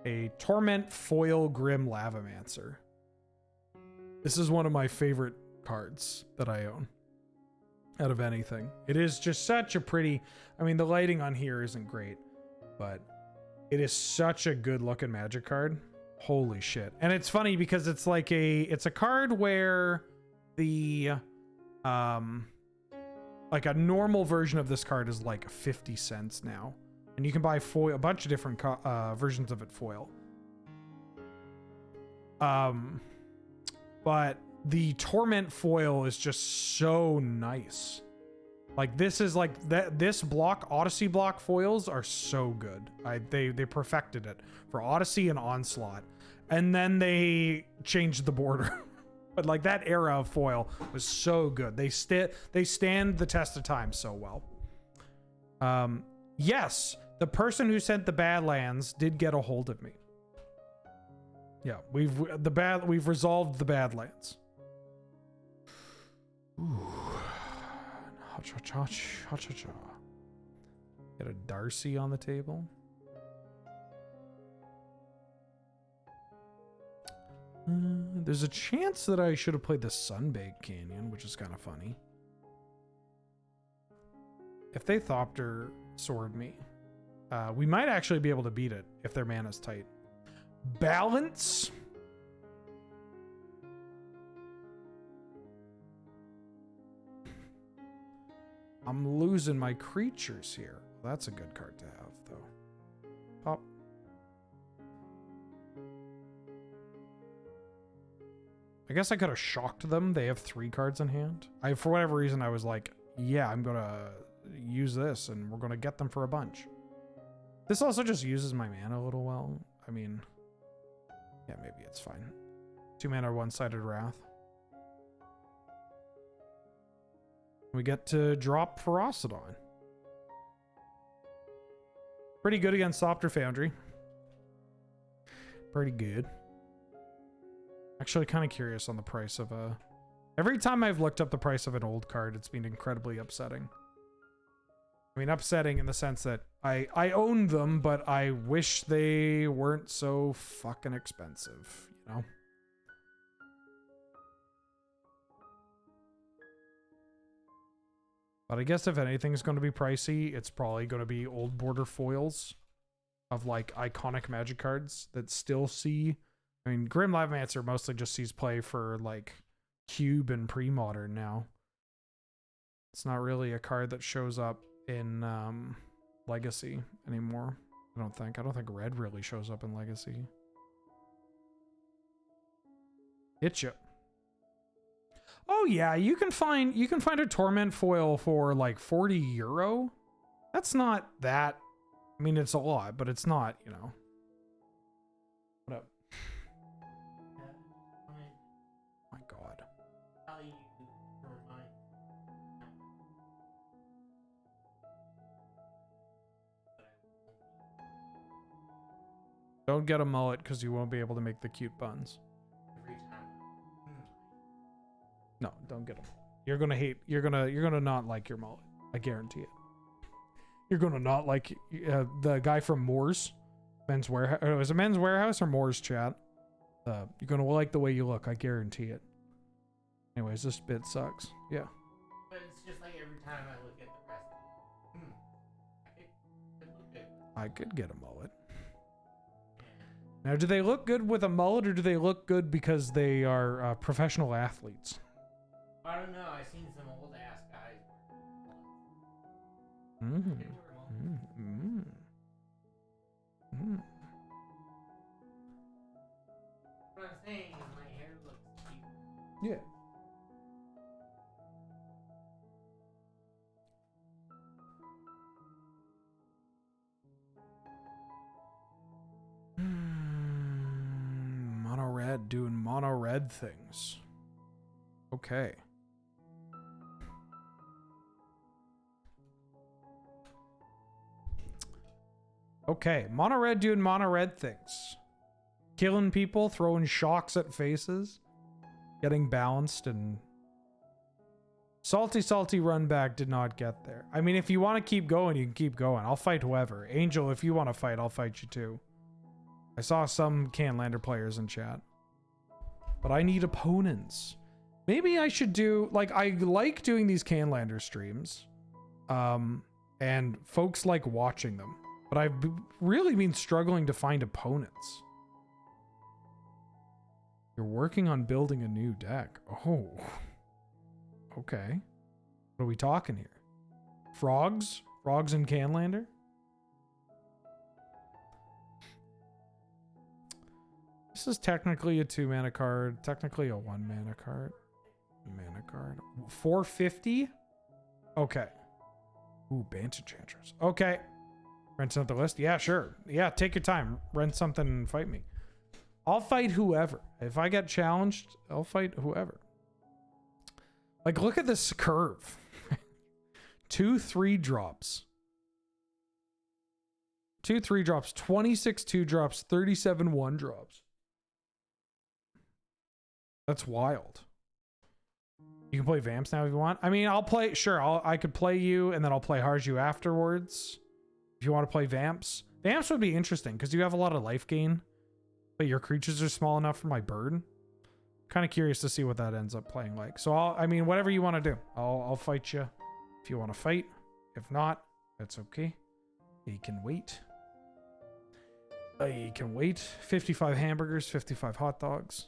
A Torment Foil Grim Lavamancer. This is one of my favorite cards that I own out of anything. It is just such a pretty, I mean, the lighting on here isn't great, but it is such a good looking Magic card. Holy shit. And it's funny because it's like it's a card where the, like a normal version of this card is like 50 cents now. And you can buy foil, a bunch of different versions of it foil. But the Torment foil is just so nice. Like this is like this block, Odyssey block foils are so good. They perfected it for Odyssey and Onslaught. And then they changed the border. But like that era of foil was so good. They stand the test of time so well. Yes, the person who sent the Badlands did get a hold of me. Yeah, we've resolved the Badlands. Ooh. Ha-cha-cha. Get a Darcy on the table. There's a chance that I should have played the Sunbaked Canyon, which is kind of funny. If they Thopter Sword me, we might actually be able to beat it if their mana's tight. Balance. I'm losing my creatures here. That's a good card to have, though. Pop. I guess I could have shocked them. They have 3 cards in hand. For whatever reason, I was like, yeah, I'm going to use this, and we're going to get them for a bunch. This also just uses my mana a little well. I mean, yeah, maybe it's fine. 2 mana, 1-sided Wrath. We get to drop Ferocidon. Pretty good against Softer Foundry. Pretty good. Actually, kind of curious on the price of a... Every time I've looked up the price of an old card, it's been incredibly upsetting. I mean, upsetting in the sense that I own them, but I wish they weren't so fucking expensive, you know? But I guess if anything's going to be pricey, it's probably going to be old border foils of like iconic Magic cards that still see... I mean, Grim Lavamancer mostly just sees play for like Cube and pre-modern now. It's not really a card that shows up in Legacy anymore. I don't think Red really shows up in Legacy. Hit you. Oh yeah, you can find a Torment foil for like €40. That's not that. I mean, it's a lot, but it's not, you know. What up? My God. Don't get a mullet because you won't be able to make the cute buns. No, don't get them. You're gonna hate. You're gonna not like your mullet. I guarantee it. You're gonna not like the guy from Moore's Men's Warehouse. Is it Men's Warehouse or Moore's chat? You're gonna like the way you look. I guarantee it. Anyways, this bit sucks. Yeah. But it's just like every time I look at the rest. I could get a mullet. Now, do they look good with a mullet, or do they look good because they are professional athletes? I don't know. I've seen some old ass guys. What I'm saying is my hair looks cute. Yeah. Mono red doing mono red things. Okay. Okay, mono red doing mono red things. Killing people, throwing shocks at faces, getting balanced, and salty run back did not get there. I mean, if you want to keep going, you can keep going. I'll fight whoever. Angel, if you want to fight, I'll fight you too. I saw some Highlander players in chat. But I need opponents. Maybe I should do, like, I like doing these Highlander streams. And folks like watching them. But I've really been struggling to find opponents. You're working on building a new deck. Oh. Okay. What are we talking here? Frogs? Frogs and Highlander? This is technically a 2-mana card. Technically a 1-mana card. Mana card. 450? Okay. Ooh, Bant Enchantress. Okay. Rent something list? Yeah, sure. Yeah, take your time. Rent something and fight me. I'll fight whoever. If I get challenged, I'll fight whoever. Like, look at this curve. 2 3-drops. 2 3-drops. 26 2-drops. 37 1-drops. That's wild. You can play Vamps now if you want. I mean, I'll play... Sure, I could play you, and then I'll play Harju afterwards. If you want to play Vamps. Vamps would be interesting, because you have a lot of life gain. But your creatures are small enough for my bird. Kind of curious to see what that ends up playing like. So I mean, whatever you want to do, I'll fight you if you want to fight. If not, that's okay. You can wait. You can wait. 55 hamburgers, 55 hot dogs.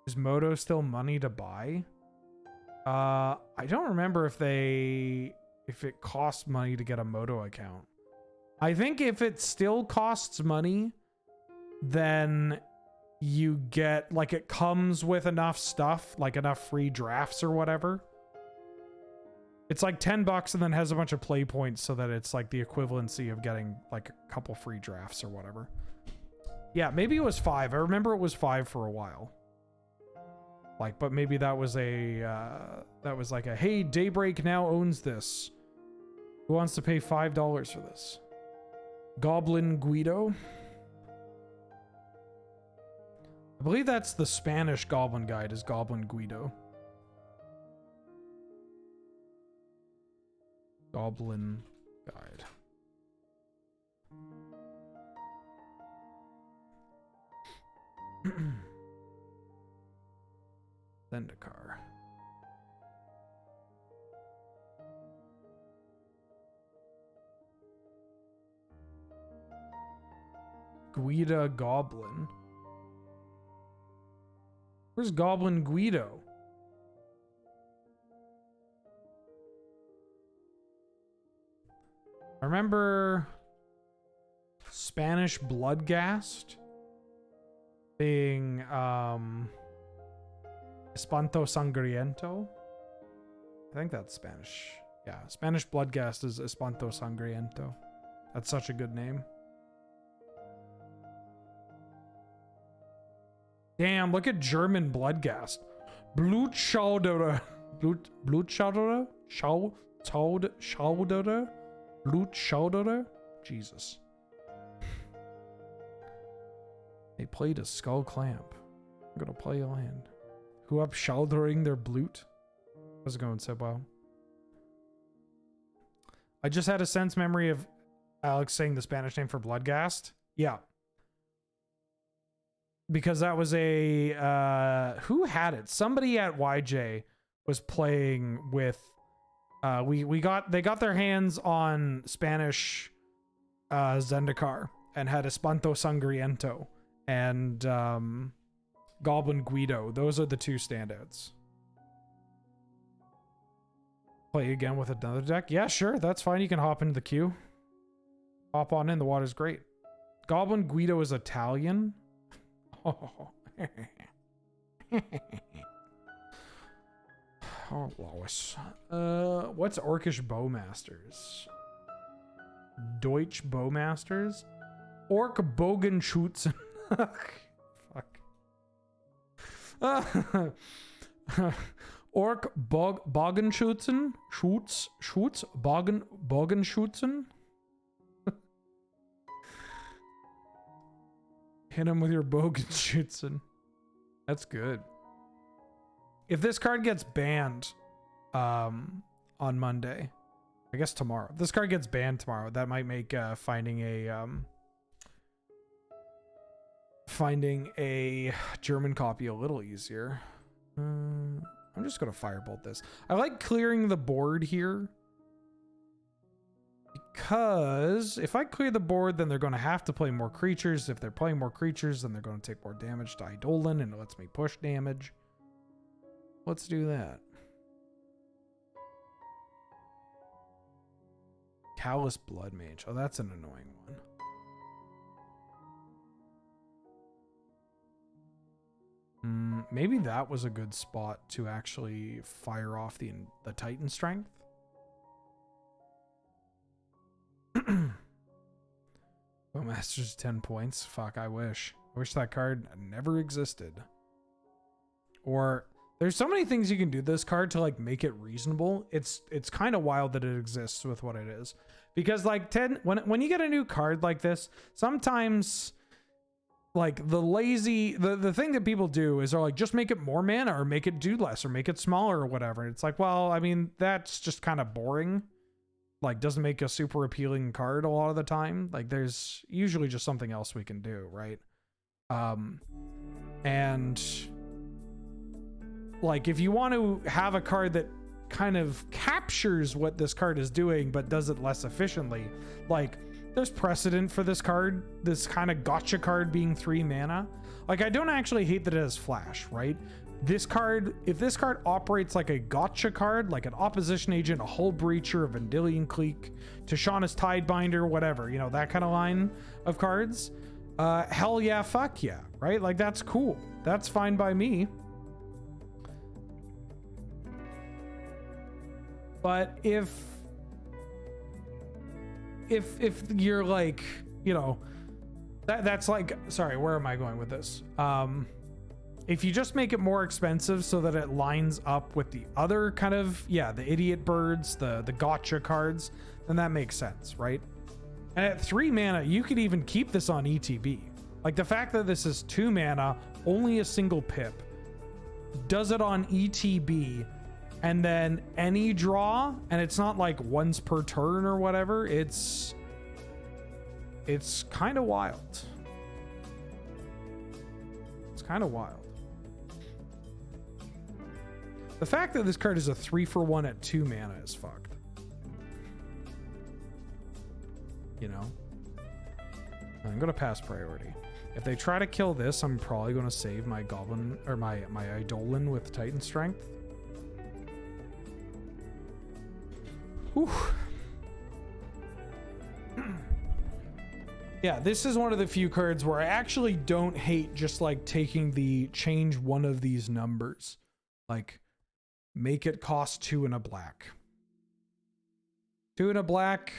Is Moto still money to buy? I don't remember if it costs money to get a Moto account. I think if it still costs money, then you get, like, it comes with enough stuff, like enough free drafts or whatever. It's like $10 and then has a bunch of play points so that it's like the equivalency of getting like a couple free drafts or whatever. Yeah, maybe it was 5. I remember it was 5 for a while. Like, but maybe that was like a, hey, Daybreak now owns this. Who wants to pay $5 for this? Goblin Guido. I believe that's the Spanish Goblin Guide, is Goblin Guido. Goblin Guide. Zendikar. Guida Goblin. Where's Goblin Guido? I remember Spanish Bloodghast being Espanto Sangriento. I think that's Spanish. Yeah, Spanish Bloodghast is Espanto Sangriento. That's such a good name. Damn, look at German Bloodghast. Blutschauderer. Blutschauderer? Schauderer? Blutschauderer? Jesus. They played a skull clamp. I'm gonna play a land. Who up shouldering their blut? How's it going, Sebwell? I just had a sense memory of Alex saying the Spanish name for Bloodghast. Yeah. Because that was a who had it? Somebody at YJ was playing with they got their hands on Spanish Zendikar and had Espanto Sangriento and Goblin Guido. Those are the two standouts. Play again with another deck? Yeah, sure, that's fine. You can hop into the queue. Hop on in, the water's great. Goblin Guido is Italian. Oh, oh, Lois. What's Orcish Bowmasters? Deutsch Bowmasters? Orc Bogenschützen. Fuck. Orc Bogenschützen? Schutz? Bogenschützen? Hit him with your Bogenschützen. That's good. If this card gets banned on Monday, I guess tomorrow. If this card gets banned tomorrow, that might make finding a German copy a little easier. I'm just gonna firebolt this. I like clearing the board here, because if I clear the board, then they're going to have to play more creatures. If they're playing more creatures, then they're going to take more damage to Eidolon, and it lets me push damage. Let's do that. Callous Blood Mage. Oh, that's an annoying one. Maybe that was a good spot to actually fire off the Titan Strength. Bowmaster's 10 points. Fuck, I wish. I wish that card never existed. Or there's so many things you can do this card to like make it reasonable. It's kind of wild that it exists with what it is. Because like when you get a new card like this, sometimes like the thing that people do is they're like, just make it more mana or make it do less or make it smaller or whatever. And it's like, well, I mean, that's just kind of boring. like doesn't make a super appealing card a lot of the time. Like there's usually just something else we can do, right? And like if you want to have a card that kind of captures what this card is doing but does it less efficiently, like there's precedent for this card, this kind of gotcha card being 3 mana. Like I don't actually hate that it has flash, right? This card, if this card operates like a gotcha card, like an opposition agent, a hull breacher, a Vendilion Clique, Tishana's Tidebinder, whatever, you know, that kind of line of cards, hell yeah, fuck yeah, right? Like that's cool. That's fine by me. But if you're like, you know, that's like, sorry, where am I going with this? If you just make it more expensive so that it lines up with the other kind of, yeah, the idiot birds, the gotcha cards, then that makes sense, right? And at 3 mana, you could even keep this on ETB. Like the fact that this is 2 mana, only a single pip, does it on ETB, and then any draw, and it's not like once per turn or whatever. It's kind of wild. It's kind of wild. The fact that this card is a 3-for-1 at 2 mana is fucked. You know? I'm gonna pass priority. If they try to kill this, I'm probably gonna save my goblin or my Eidolon with Titan Strength. Whew. Yeah, this is one of the few cards where I actually don't hate just like taking the change one of these numbers. Like, make it cost 2 and a black. 2 and a black,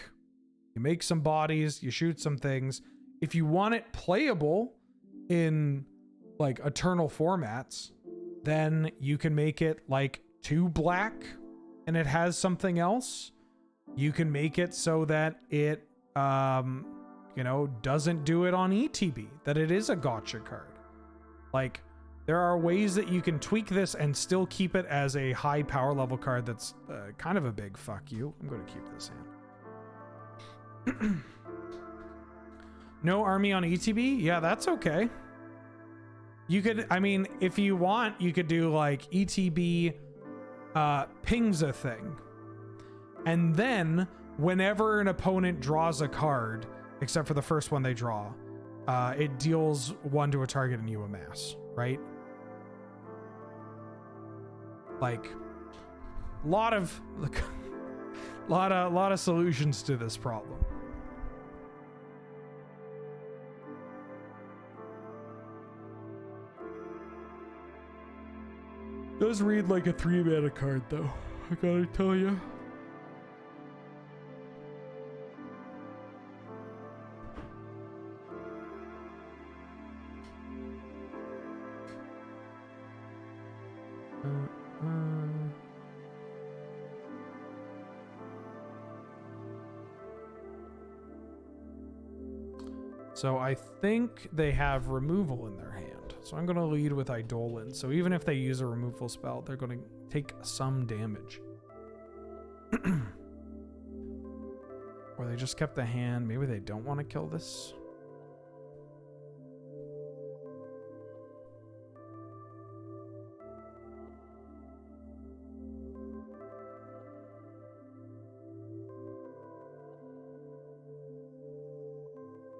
you make some bodies, you shoot some things. If you want it playable in like eternal formats, then you can make it like 2 black and it has something else. You can make it so that it, you know, doesn't do it on ETB, that it is a gotcha card. Like, there are ways that you can tweak this and still keep it as a high power level card that's kind of a big fuck you. I'm going to keep this in. No army on ETB? Yeah, that's okay. You could, I mean, if you want, you could do like ETB pings a thing. And then whenever an opponent draws a card, except for the first one they draw, it deals 1 to a target and you amass, right? Like, lot of solutions to this problem. Does read like a 3 mana card though, I gotta tell you. So I think they have removal in their hand. So I'm going to lead with Eidolon. So even if they use a removal spell, they're going to take some damage. Or they just kept the hand. Maybe they don't want to kill this.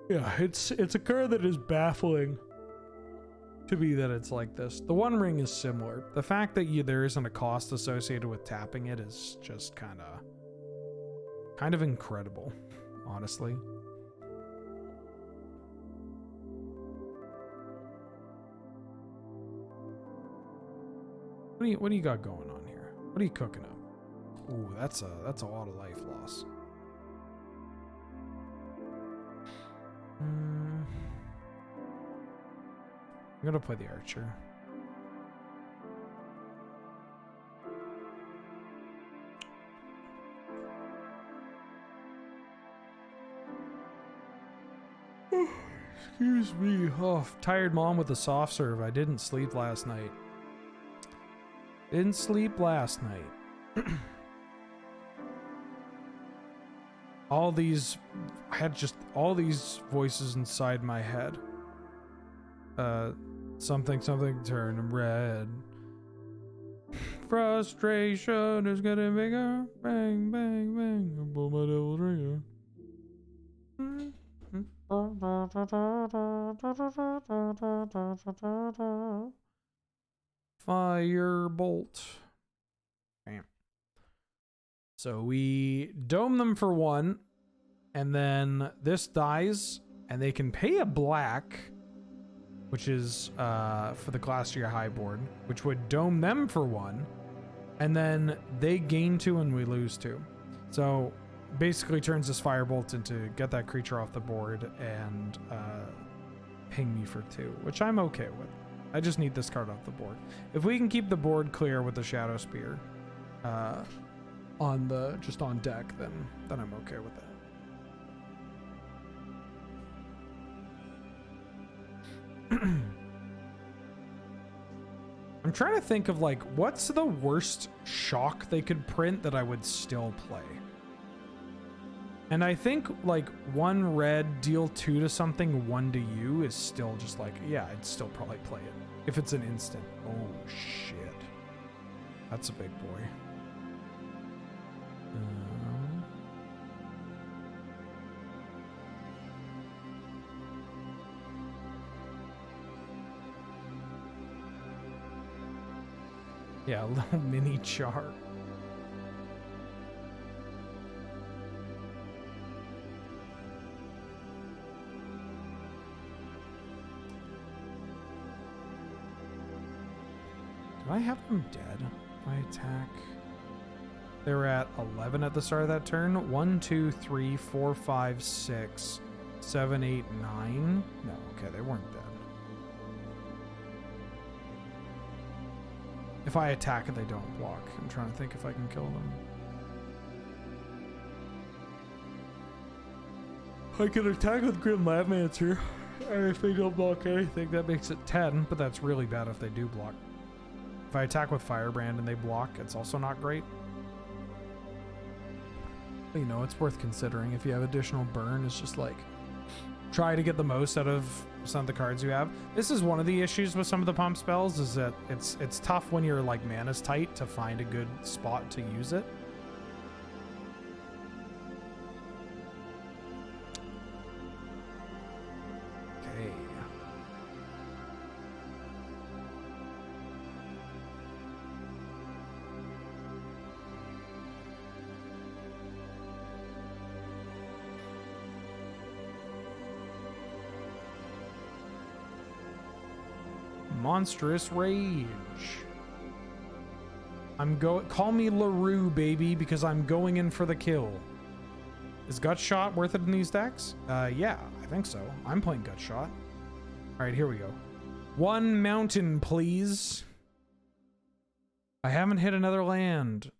Yeah, it's a card that is baffling to me that it's like this. The One Ring is similar. The fact that there isn't a cost associated with tapping it is just kind of incredible, honestly. What do you got going on here? What are you cooking up? Ooh, that's a lot of life loss. I'm gonna play the archer. Excuse me. Oh, tired mom with a soft serve. I didn't sleep last night. all these, I had just all these voices inside my head. Something turn red. Frustration is getting bigger. Bang, bang, bang. I pull my devil's ringer. Firebolt. Bam. So we dome them for 1, and then this dies, and they can pay a black, which is for the Glacier High board, which would dome them for 1, and then they gain 2 and we lose 2. So basically turns this Firebolt into get that creature off the board and ping me for 2, which I'm okay with. I just need this card off the board. If we can keep the board clear with the Shadow Spear on the just on deck, then I'm okay with that. I'm trying to think of like what's the worst shock they could print that I would still play. And I think like 1 red, deal 2 to something, 1 to you is still just like, yeah, I'd still probably play it. If it's an instant. Oh shit. That's a big boy. Yeah, a little mini char. Do I have them dead if I attack? They were at 11 at the start of that turn. 1, 2, 3, 4, 5, 6, 7, 8, 9. No, okay, they weren't dead. If I attack and they don't block, I'm trying to think if I can kill them. I can attack with Grim Lavmancer, and if they don't block anything, that makes it 10, but that's really bad if they do block. If I attack with Firebrand and they block, it's also not great. But, you know, it's worth considering. If you have additional burn, it's just like, try to get the most out of some of the cards you have. This is one of the issues with some of the pump spells, is that it's tough when you're like mana's tight to find a good spot to use it. Okay. Monstrous Rage. Call me LaRue, baby, because I'm going in for the kill. Is Gut Shot worth it in these decks? Yeah, I think so. I'm playing Gut Shot. All right, here we go. 1 mountain, please. I haven't hit another land.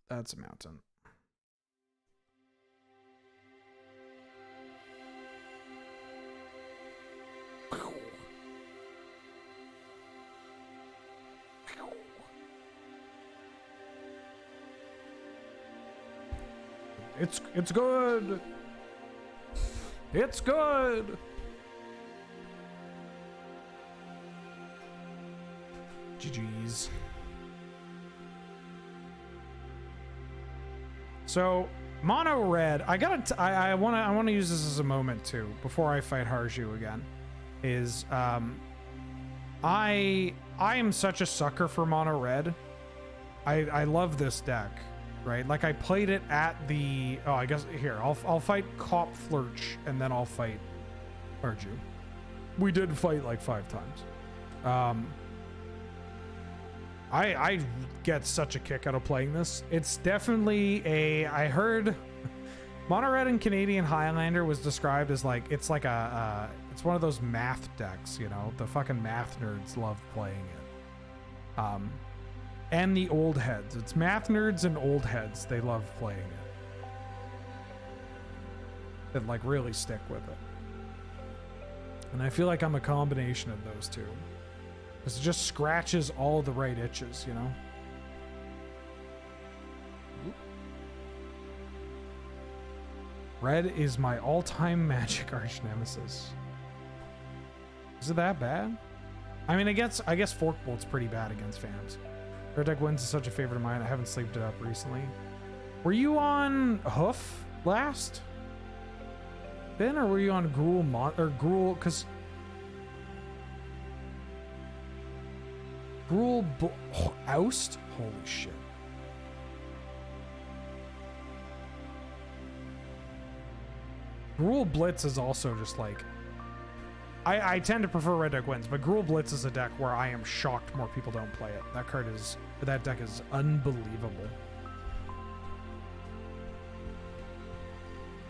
That's a mountain. It's good. It's good. GG's. So mono red. I want to use this as a moment too before I fight Harju again. Is I am such a sucker for mono red. I love this deck. Right, like I played it at the. Oh, I guess here I'll fight Cop Flurch and then I'll fight Harju. We did fight like 5 times. I get such a kick out of playing this. It's definitely I heard Mono Red and Canadian Highlander was described as like it's like it's one of those math decks, you know. The fucking math nerds love playing it. And the old heads. It's math nerds and old heads. They love playing it. That like really stick with it. And I feel like I'm a combination of those two. Because it just scratches all the right itches, you know? Red is my all-time Magic arch nemesis. Is it that bad? I mean, I guess Fork Bolt's pretty bad against Fams. Red deck wins is such a favorite of mine. I haven't sleeped it up recently. Were you on Hoof last? Ben, or were you on Gruul? Because Oust? Holy shit. Gruul Blitz is also just like... I tend to prefer Red Deck wins, but Gruul Blitz is a deck where I am shocked more people don't play it. That deck is unbelievable.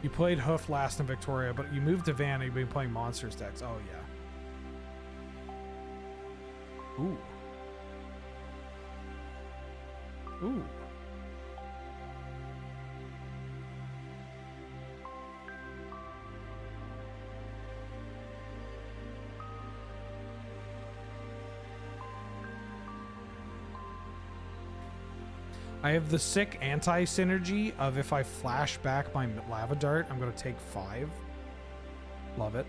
You played Hoof last in Victoria, but you moved to Van and you've been playing Monsters decks. Oh, yeah. Ooh. Ooh. I have the sick anti-synergy of if I flash back my Lava Dart, I'm going to take 5. Love it.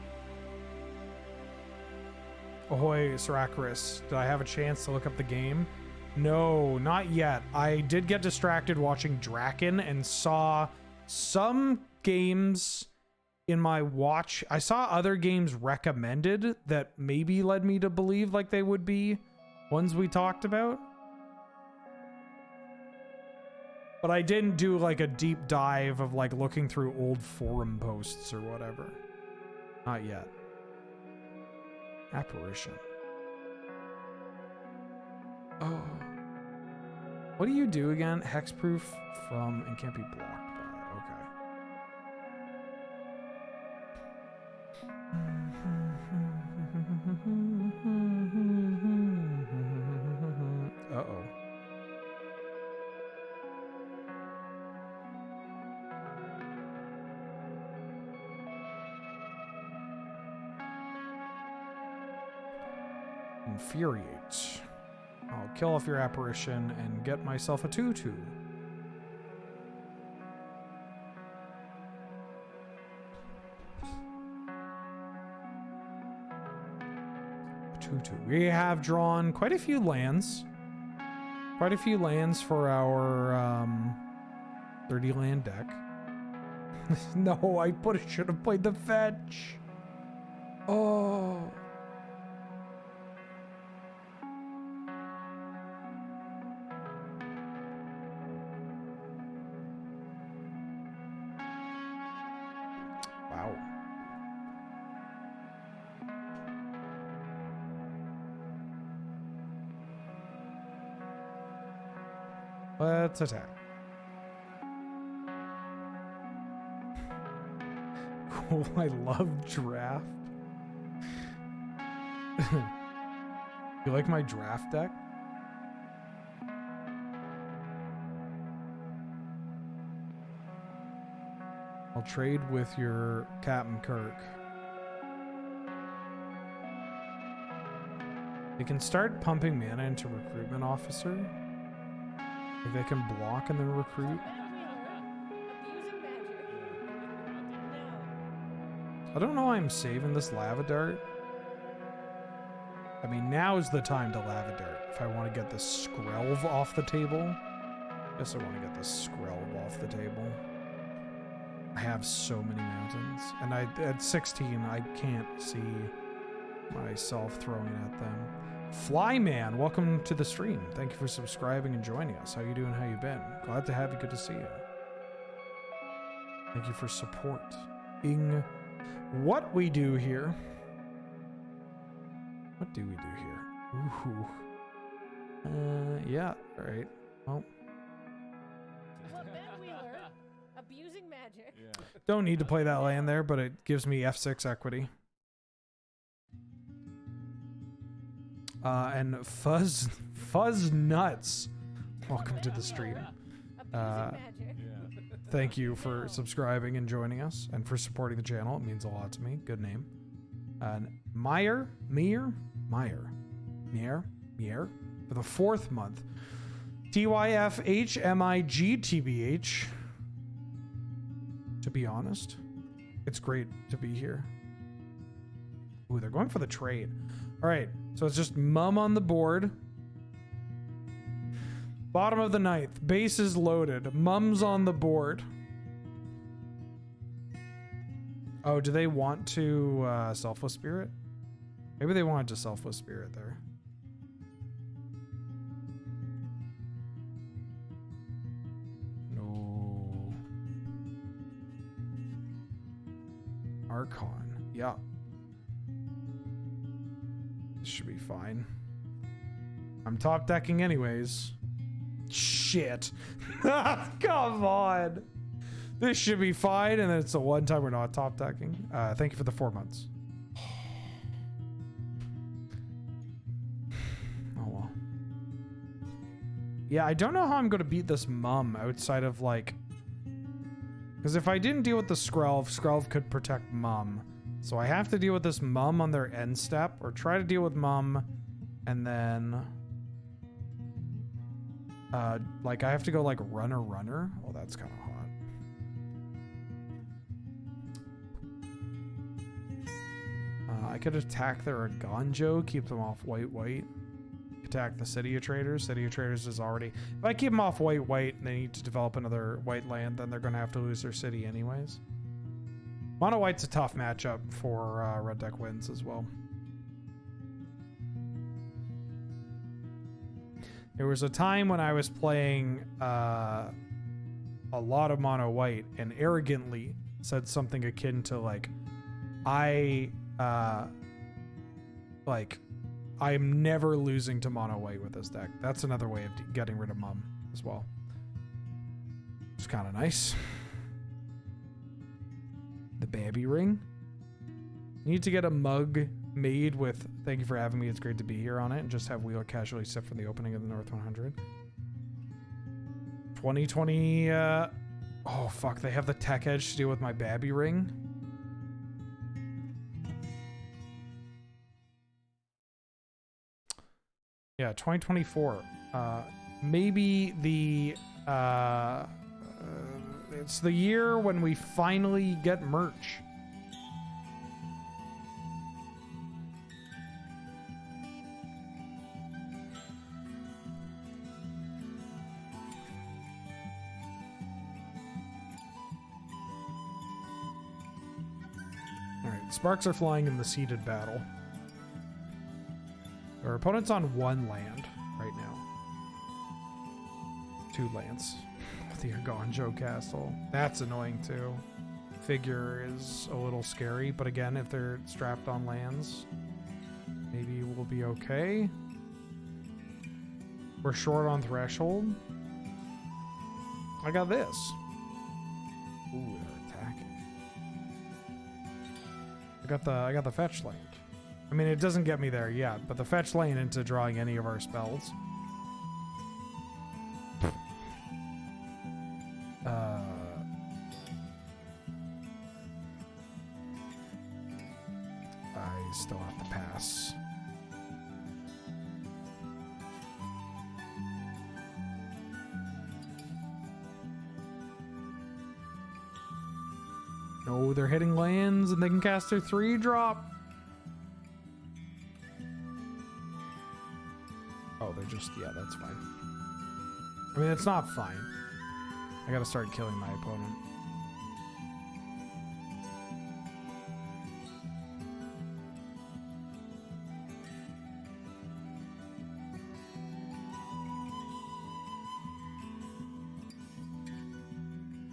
Ahoy, Siracaris. Did I have a chance to look up the game? No, not yet. I did get distracted watching Draken and saw some games in my watch. I saw other games recommended that maybe led me to believe like they would be ones we talked about. But I didn't do like a deep dive of like looking through old forum posts or whatever. Not yet. Apparition. Oh. What do you do again? Hexproof from and can't be blocked by. Okay. Uh-oh. Infuriate. I'll kill off your apparition and get myself a 2/2. A 2/2. We have drawn quite a few lands. Quite a few lands for our 30 land deck. No, I should have played the fetch. Oh. Wow. Let's attack. Cool, I love draft. You like my draft deck? I'll trade with your Captain Kirk. They can start pumping mana into Recruitment Officer. If they can block and then recruit. I don't know why I'm saving this Lava Dart. I mean, now's the time to Lava Dart. If I want to get this Skrelv off the table. I guess I want to get this Skrelv off the table. I have so many mountains. And at 16, I can't see myself throwing at them. Flyman, welcome to the stream. Thank you for subscribing and joining us. How you doing? How you been? Glad to have you. Good to see you. Thank you for supporting what we do here. What do we do here? Ooh. Yeah, all right. Well. Abusing magic. Yeah. Don't need to play that land there, but it gives me F6 equity. And Fuzz Nuts, welcome to the stream. Thank you for subscribing and joining us, and for supporting the channel. It means a lot to me. Good name. And Meyer for the 4th month. TYFHMIGTBH. to be honest. It's great to be here. Ooh, they're going for the trade. All right, so it's just Mum on the board. Bottom of the 9th. Base is loaded. Mum's on the board. Oh, do they want to Selfless Spirit? Maybe they wanted to Selfless Spirit there. No. Archon. Yeah. This should be fine. I'm top decking anyways. Shit. Come on. This should be fine, and then it's the one time we're not top decking. Thank you for the 4 months. Oh well. Yeah, I don't know how I'm going to beat this Mum outside of like... Because if I didn't deal with the Skrelv could protect Mum. So I have to deal with this Mum on their end step, or try to deal with Mum, and then... like I have to go like runner. Oh, that's kind of hot. I could attack their Agonjo, keep them off white. Attack the City of Traders. City of Traders is already... If I keep them off white, and they need to develop another white land, then they're going to have to lose their city anyways. Mono white's a tough matchup for red deck wins as well. There was a time when I was playing a lot of mono white and arrogantly said something akin to like, I'm never losing to mono white with this deck. That's another way of getting rid of Mum as well. It's kind of nice. The Babby Ring. Need to get a mug made with "Thank you for having me, it's great to be here" on it, and just have Wheel casually sit from the opening of the North 100. 2020. Oh fuck! They have the tech edge to deal with my Babby Ring. Yeah, 2024. Maybe the it's the year when we finally get merch. All right, sparks are flying in the seeded battle. Our opponent's on 1 land right now. 2 lands. The Agonjo Castle. That's annoying too. Figure is a little scary, but again, if they're strapped on lands, maybe we'll be okay. We're short on Threshold. I got this. Ooh, they're attacking. I got the fetch land. I mean, it doesn't get me there yet, but the fetch lane into drawing any of our spells. I still have to pass. No, they're hitting lands and they can cast their 3-drop. Oh, they're just, yeah, that's fine. I mean, it's not fine. I gotta start killing my opponent.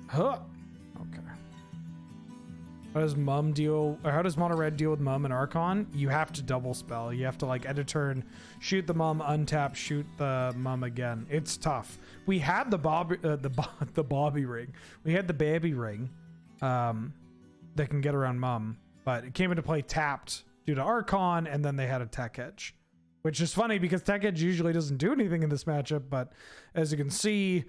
Huh. Okay. How does Mum deal, or how does Mono Red deal with Mum and Archon? You have to double spell. You have to like end a turn, shoot the Mum, untap, shoot the Mum again. It's tough. We had the Bobby ring. We had the Babby ring that can get around Mum, but it came into play tapped due to Archon, and then they had a tech edge, which is funny because tech edge usually doesn't do anything in this matchup, but as you can see,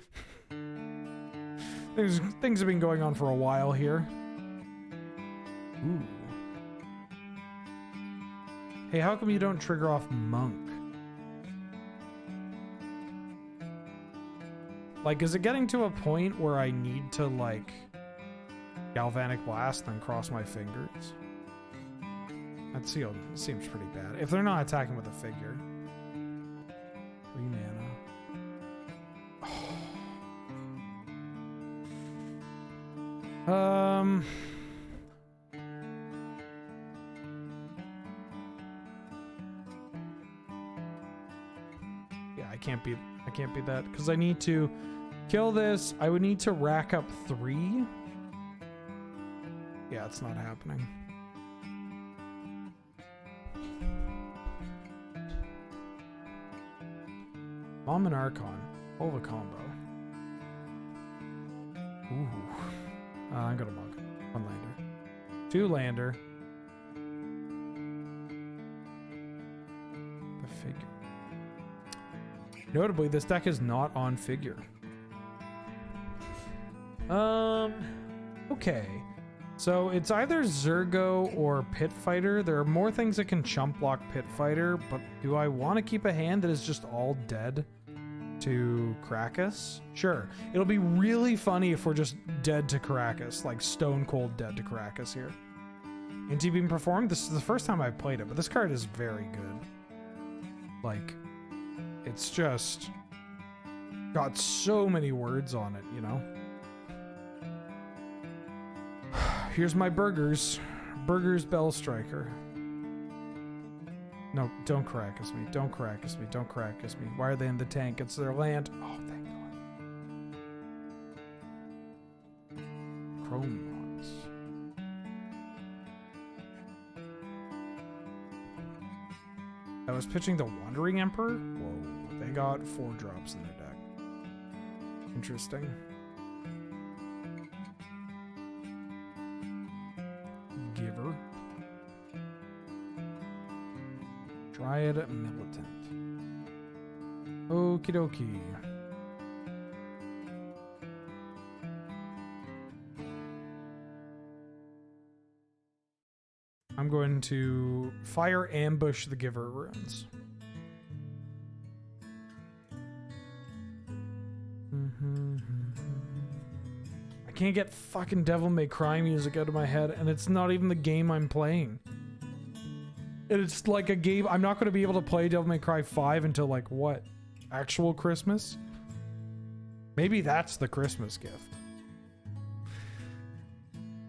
things have been going on for a while here. Ooh. Hey, how come you don't trigger off Monk? Like, is it getting to a point where I need to, like... Galvanic Blast, then cross my fingers. That seems pretty bad. If they're not attacking with a figure. 3 mana. Yeah, I can't be that because I need to kill this. I would need to rack up 3. Yeah, it's not happening. Bomb and Archon. Hell of a combo. Ooh. I'm gonna mug. 1 lander. 2 lander. The figure. Notably, this deck is not on figure. Okay. So it's either Zergo or Pit Fighter. There are more things that can chump block Pit Fighter, but do I want to keep a hand that is just all dead to Krakus? Sure. It'll be really funny if we're just dead to Krakus, like stone cold dead to Krakus here. Anti-Beam Performed? This is the first time I've played it, but this card is very good. Like, it's just got so many words on it, you know? Here's my burgers. Burgers Bell Striker. No, don't Krakus me. Don't Krakus me. Don't Krakus me. Why are they in the tank? It's their land. Oh, thank God. Chrome Mods. I was pitching the Wandering Emperor? Whoa. They got 4 drops in their deck. Interesting. Giver. Dryad Militant. Okie dokie. I'm going to fire ambush the Giver runes. I can't get fucking Devil May Cry music out of my head, and it's not even the game I'm playing. It's like a game. I'm not going to be able to play Devil May Cry 5 until like what? Actual Christmas? Maybe that's the Christmas gift.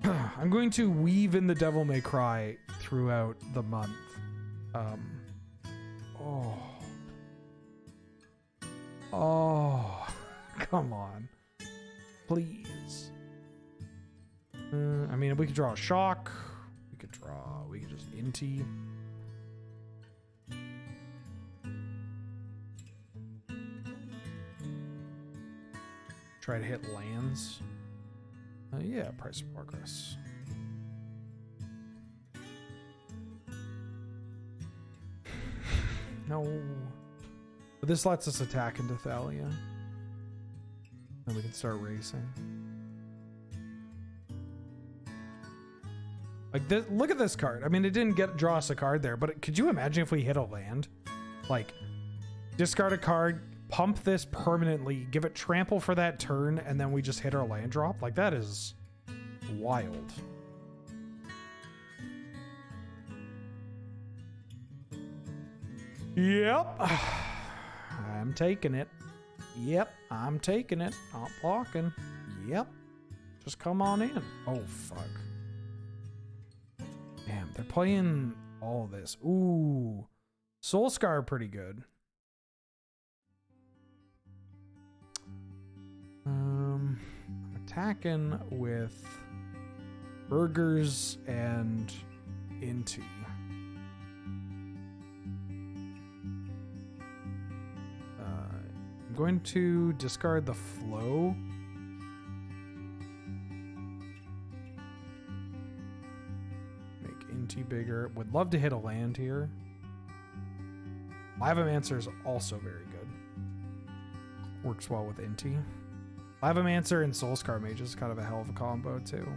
I'm going to weave in the Devil May Cry throughout the month. Oh, come on. Please. I mean, we could draw a shock. We could just inty. Try to hit lands. Yeah, price of progress. No. But this lets us attack into Thalia. Then we can start racing. Like, this, look at this card. I mean, it didn't draw us a card there, but could you imagine if we hit a land? Like, discard a card, pump this permanently, give it trample for that turn, and then we just hit our land drop? Like, that is wild. Yep. I'm taking it. Yep, I'm taking it. Not blocking. Yep. Just come on in. Oh, fuck. Damn, they're playing all of this. Ooh. Soul Scar pretty good. I'm attacking with burgers and Inti. I'm going to discard the flow. Make Inti bigger. Would love to hit a land here. Lavamancer is also very good. Works well with Inti. Lavamancer and Soulscar Mage is kind of a hell of a combo too.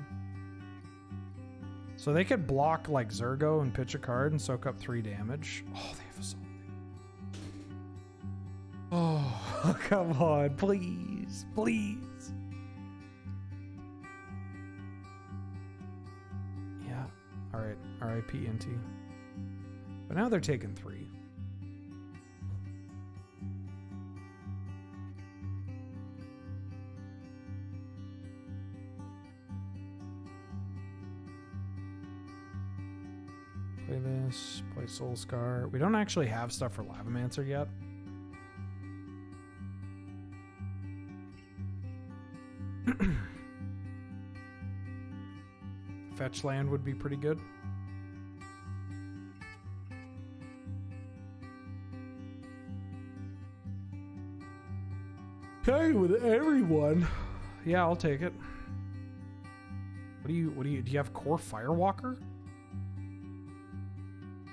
So they could block like Zergo and pitch a card and soak up 3 damage. Oh, they have Assault. Oh, come on, please, please. RIP&T. But now they're taking 3. Play this, play Soul Scar. We don't actually have stuff for Lavamancer yet. Fetch land would be pretty good. Okay, with everyone. Yeah, I'll take it. Do you have Core Firewalker?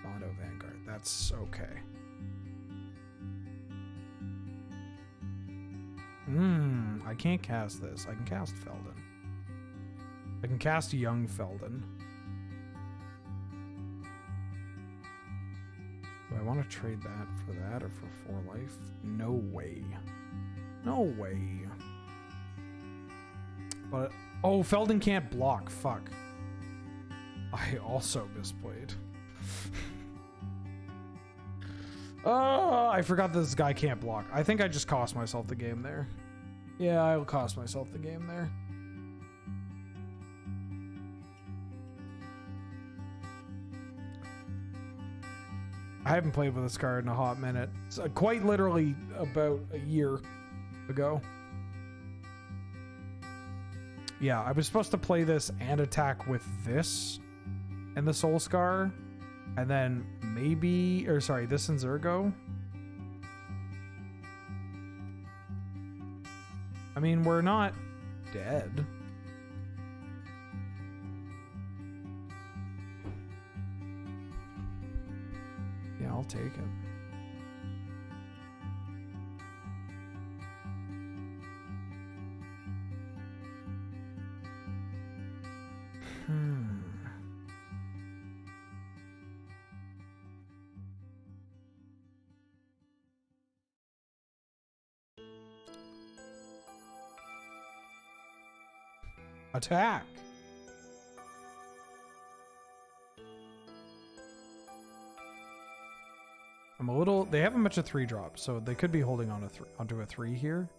Auto Vanguard, that's okay. I can't cast this. I can cast Felden. I can cast Young Felden. Do I want to trade that for that or for 4 life? No way. No way. But, oh, Felden can't block. Fuck. I also misplayed. Oh, I forgot this guy can't block. I think I just cost myself the game there. Yeah, I'll cost myself the game there. I haven't played with this card in a hot minute. It's quite literally about a year ago. Yeah, I was supposed to play this and attack with this and the Soul Scar. And then maybe, or sorry, this and Zergo. I mean, we're not dead. Yeah, I'll take it. Attack. I'm a little. They haven't much of 3-drop, so they could be holding on onto a 3 here.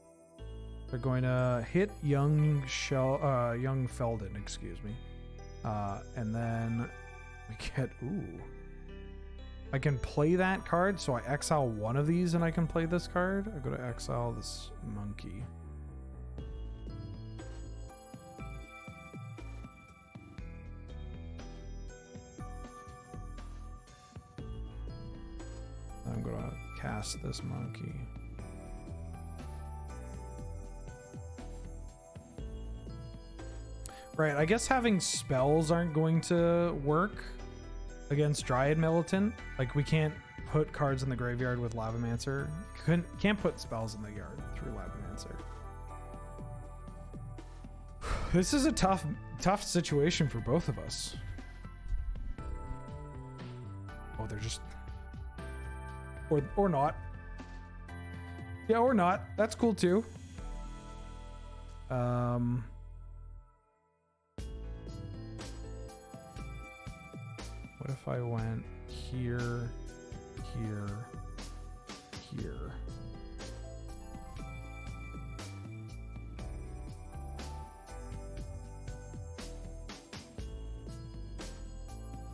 They're going to hit Young Felden, excuse me, and then we get. Ooh, I can play that card, so I exile one of these, and I can play this card. I go to exile this monkey. I'm gonna cast this monkey. Right, I guess having spells aren't going to work against Dryad Militant. Like, we can't put cards in the graveyard with Lavamancer. Can't put spells in the yard through Lavamancer. This is a tough situation for both of us. Oh, they're just... Or not. Yeah, or not. That's cool too. What if I went here, here, here?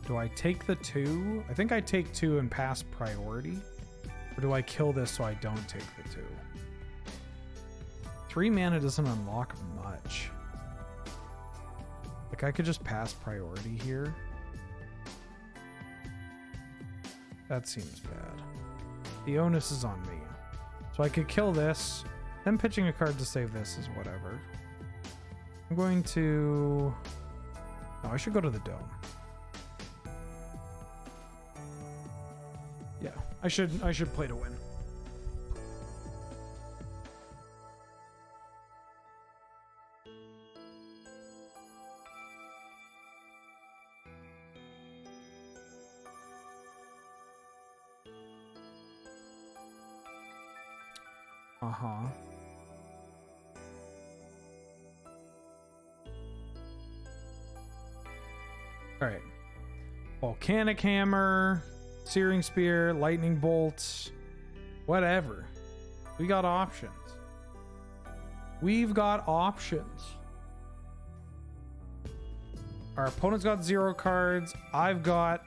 Do I take the 2? I think I take 2 and pass priority. Or do I kill this so I don't take the 2? 3 mana doesn't unlock much. Like, I could just pass priority here. That seems bad. The onus is on me. So I could kill this. Then pitching a card to save this is whatever. I'm going to... Oh, I should go to the dome. Yeah, I should play to win. Uh-huh. All right. Volcanic hammer, searing spear, lightning bolts, whatever. We got options. We've got options. Our opponent's got 0 cards. I've got...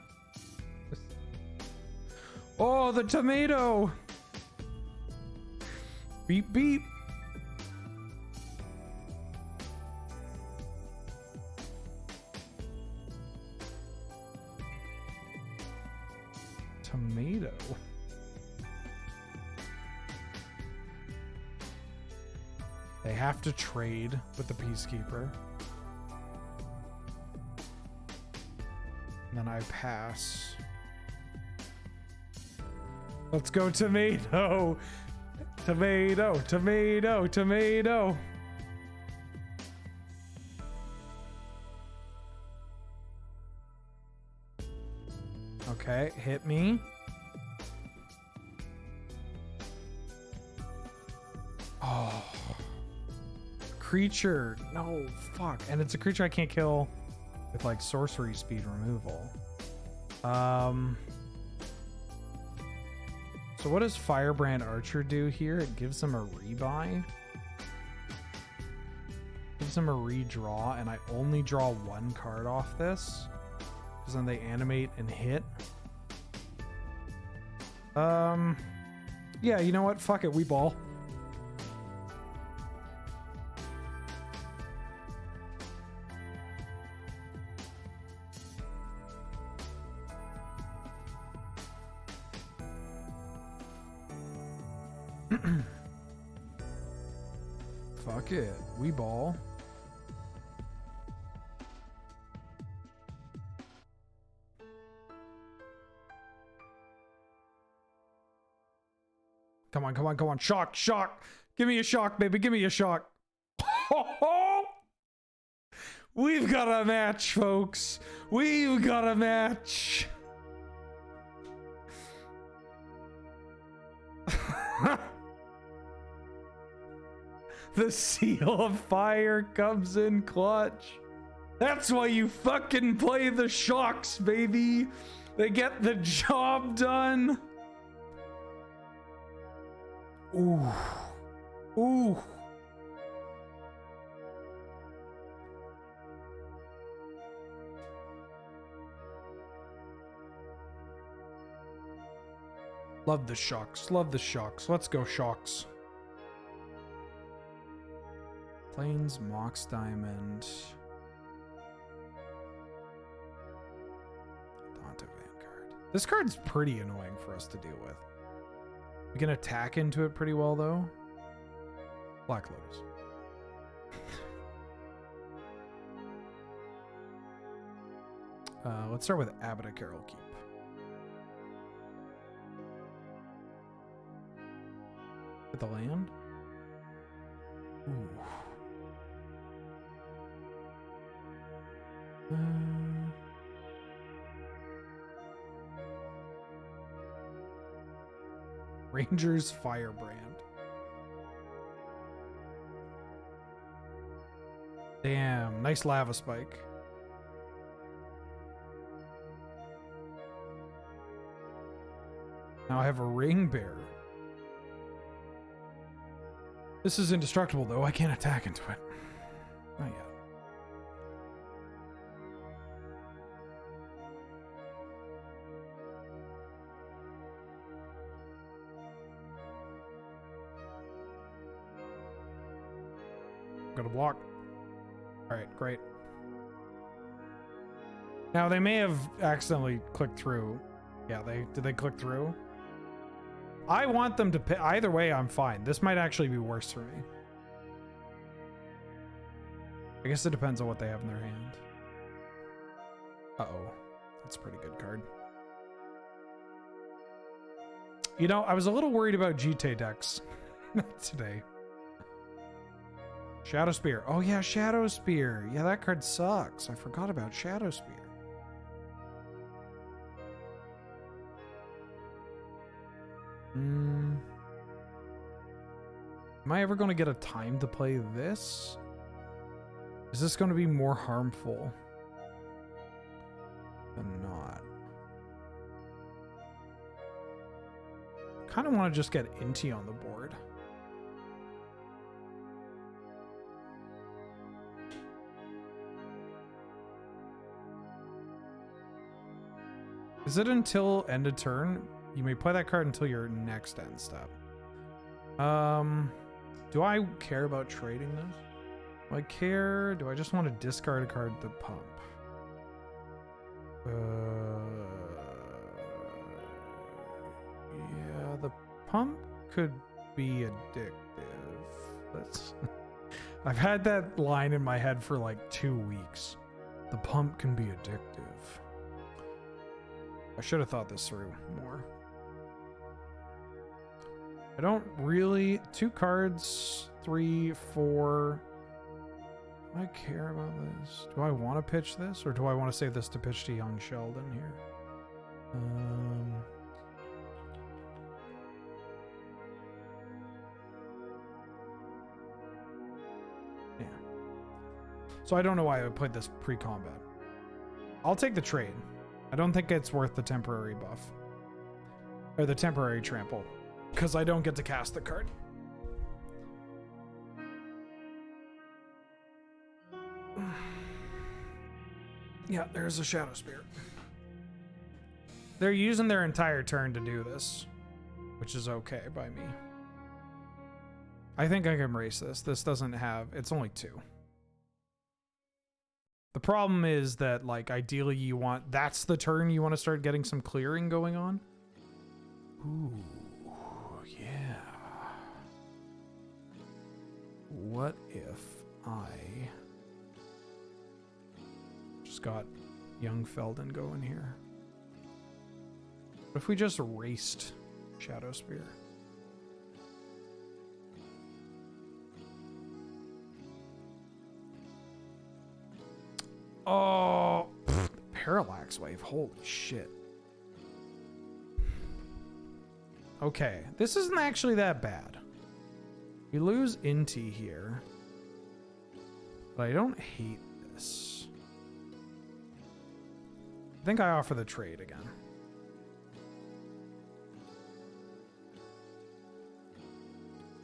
Oh, the tomato! Beep, beep. Tomato. They have to trade with the Peacekeeper. And then I pass. Let's go tomato. Tomato, tomato, tomato. Okay, hit me. Oh. Creature. No, fuck. And it's a creature I can't kill with like sorcery speed removal. So what does Firebrand Archer do here? It gives them a rebuy. Gives them a redraw, and I only draw 1 card off this. Because then they animate and hit. Yeah, you know what? Fuck it, we ball. Fuck it, we ball. Come on, come on, come on. Shock, shock. Give me a shock, baby. Give me a shock. We've got a match, folks. We've got a match. The seal of fire comes in clutch. That's why you fucking play the shocks, baby. They get the job done. Ooh. Ooh. Love the shocks. Love the shocks. Let's go shocks. Plains, Mox Diamond. Dante Vanguard. This card's pretty annoying for us to deal with. We can attack into it pretty well, though. Black Lotus. Let's start with Abbot Carol Keep. With the land? Ooh. Ranger's Firebrand. Damn, nice lava spike. Now I have a ring bearer. This is indestructible though, I can't attack into it. Not yet. Got a block. Alright, great. Now they may have accidentally clicked through. Yeah, did they click through? I want them to pick. Either way, I'm fine. This might actually be worse for me. I guess it depends on what they have in their hand. Uh-oh. That's a pretty good card. You know, I was a little worried about GT decks today. Shadow Spear. Oh yeah, Shadow Spear. Yeah, that card sucks. I forgot about Shadow Spear. Am I ever going to get a time to play this? Is this going to be more harmful than not? kind of want to just get Inti on the board. Is it until end of turn? You may play that card until your next end step. Do I care about trading this? Do I care? Do I just want to discard a card to pump? Yeah, the pump could be addictive. That's I've had that line in my head for like 2 weeks. The pump can be addictive. I should have thought this through more. I don't really... 2 cards, 3, 4... Do I care about this? Do I want to pitch this? Or do I want to save this to pitch to young Sheldon here? Yeah. So I don't know why I played this pre-combat. I'll take the trade. I don't think it's worth the temporary buff. Or the temporary trample. Because I don't get to cast the card. Yeah, there's a Shadow Spear. They're using their entire turn to do this, which is okay by me. I think I can race this. This doesn't have... It's only 2. The problem is that, like, ideally you want... That's the turn you want to start getting some clearing going on. Ooh, yeah. What if I... just got young Feldon going here? What if we just raced Shadow Spear? Oh, Parallax Wave. Holy shit. Okay, this isn't actually that bad. We lose Inti here, but I don't hate this. I think I offer the trade again.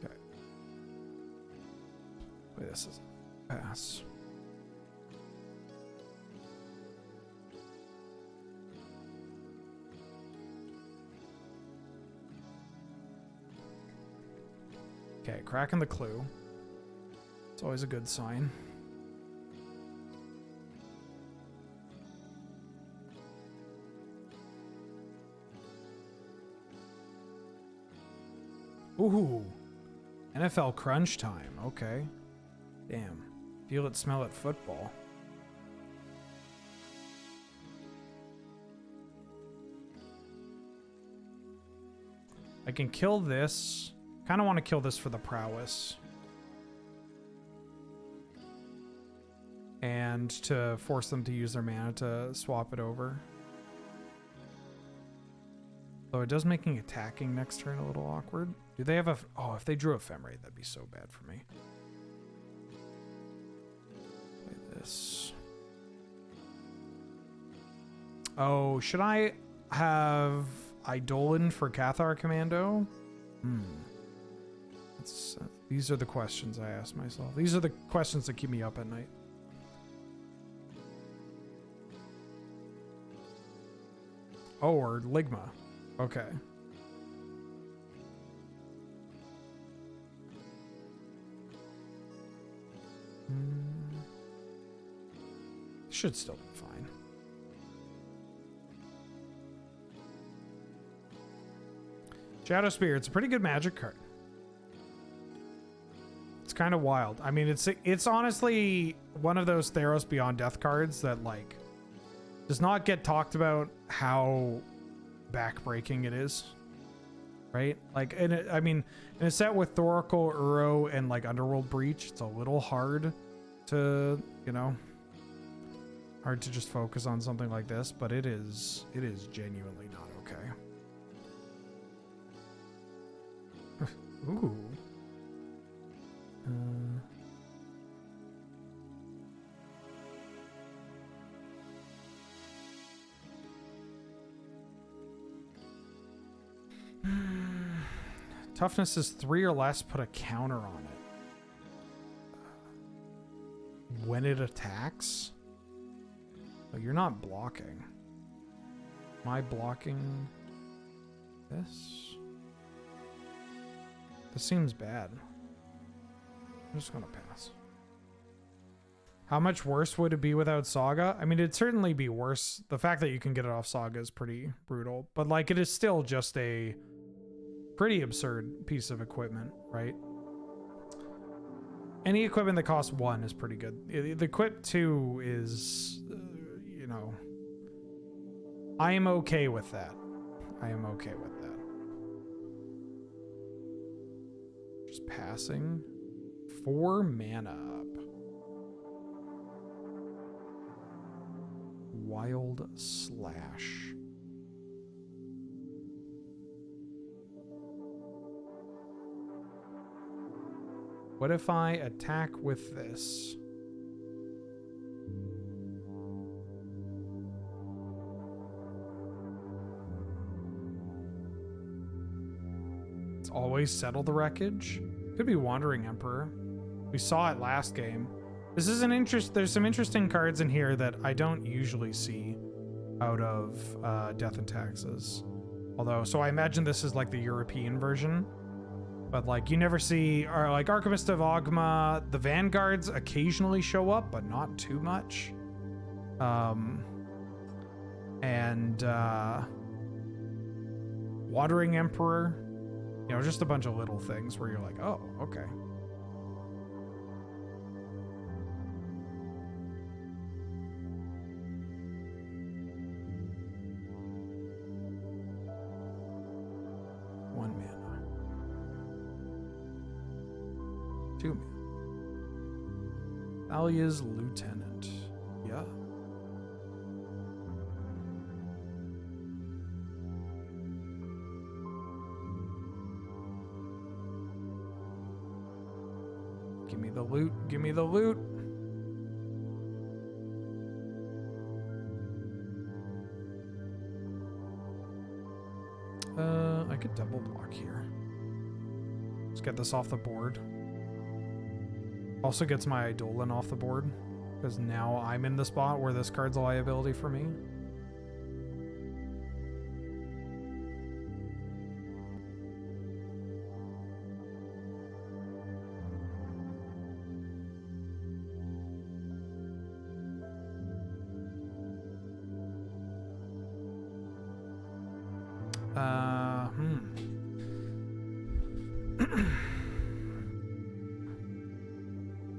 Okay. Wait, this is a pass. Okay, cracking the clue. It's always a good sign. Ooh, NFL crunch time. Okay. Damn. Feel it, smell it, football. I can kill this. Kind of want to kill this for the prowess. And to force them to use their mana to swap it over. Though it does making attacking next turn a little awkward. Do they have a... Oh, if they drew Ephemerate, that'd be so bad for me. Play this. Oh, should I have Eidolon for Cathar Commando? These are the questions I ask myself. These are the questions that keep me up at night. Oh, or Ligma. Okay. Should still be fine. Shadow Spear. It's a pretty good magic card. It's kind of wild. I mean, it's honestly one of those Theros Beyond Death cards that, like, does not get talked about how backbreaking it is, right? Like, I mean, in a set with Thoracle, Uro, and like Underworld Breach, it's a little hard to, you know, hard to just focus on something like this, but it is genuinely not okay. Ooh. Toughness is 3 or less, put a counter on it. When it attacks? Oh, you're not blocking. Am I blocking this? This seems bad. I'm just gonna pass. How much worse would it be without Saga? I mean, it'd certainly be worse. The fact that you can get it off Saga is pretty brutal, but like it is still just a pretty absurd piece of equipment, right? Any equipment that costs 1 is pretty good. The equip 2 is, you know, I am okay with that. I am okay with that. Just passing 4 mana up. Wild Slash. What if I attack with this? It's always settle the wreckage. Could be Wandering Emperor. We saw it last game. This is an interest. There's some interesting cards in here that I don't usually see out of Death and Taxes. Although, so I imagine this is like the European version. But like you never see, or like Archivist of Ogma, the Vanguards occasionally show up, but not too much. Wandering Emperor, you know, just a bunch of little things where you're like, oh, okay. Alia's Lieutenant. Yeah. Give me the loot. Give me the loot. I could double block here. Let's get this off the board. Also gets my Eidolon off the board, because now I'm in the spot where this card's a liability for me.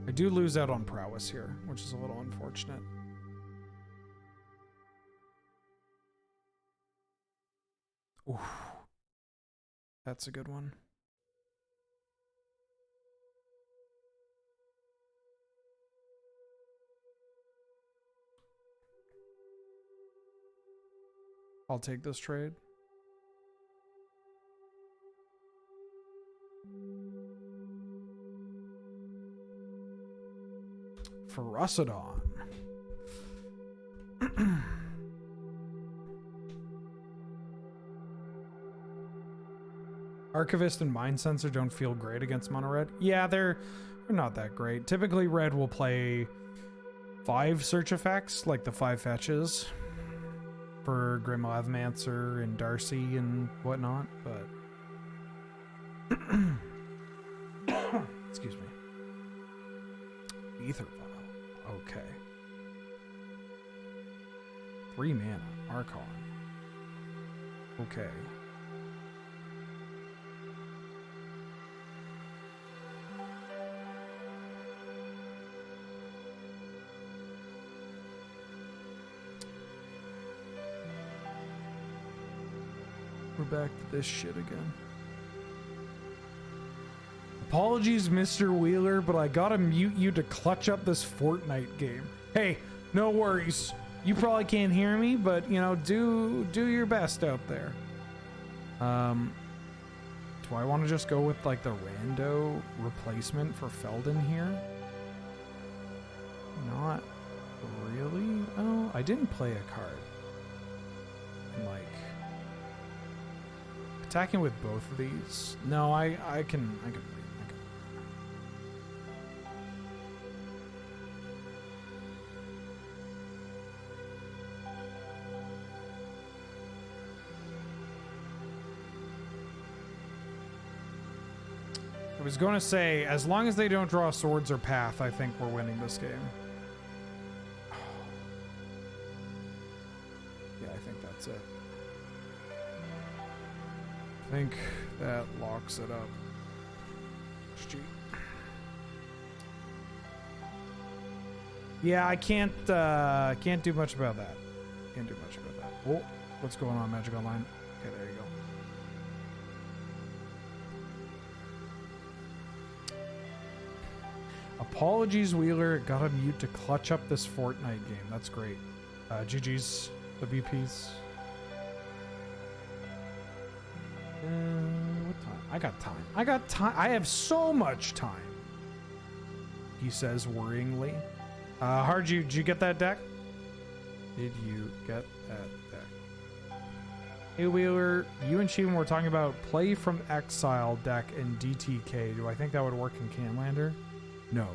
I do lose out on Prowess here, which is a little unfortunate. Oof. That's a good one. I'll take this trade. Ferocidon. Archivist and Mind Sensor don't feel great against mono red. Yeah, they're not that great. Typically red will play 5 search effects, like the 5 fetches for Grim Lavmancer and Darcy and whatnot, but excuse me. Ether Vial. Okay. 3 mana. Archon. Okay. We're back to this shit again. Apologies, Mr. Wheeler, but I gotta mute you to clutch up this Fortnite game. Hey, no worries. You probably can't hear me, but you know, do your best out there. Do I want to just go with like the rando replacement for Felden here? Not really. Oh, I didn't play a card in like Attacking with both of these? No, I can wait. I was going to say, as long as they don't draw swords or path, I think we're winning this game. Yeah, I think that's it. I think that locks it up. Shoot. Yeah, I can't do much about that. Can't do much about that. Oh, what's going on, Magic Online? Okay, there you go. Apologies, Wheeler. Gotta mute to clutch up this Fortnite game. That's great. GG's, WPs. What time? I got time. I got time. I have so much time. He says worryingly. Did you get that deck? Did you get that deck? Hey Wheeler, you and Sheevan were talking about play from exile deck in DTK. Do I think that would work in Canlander? No.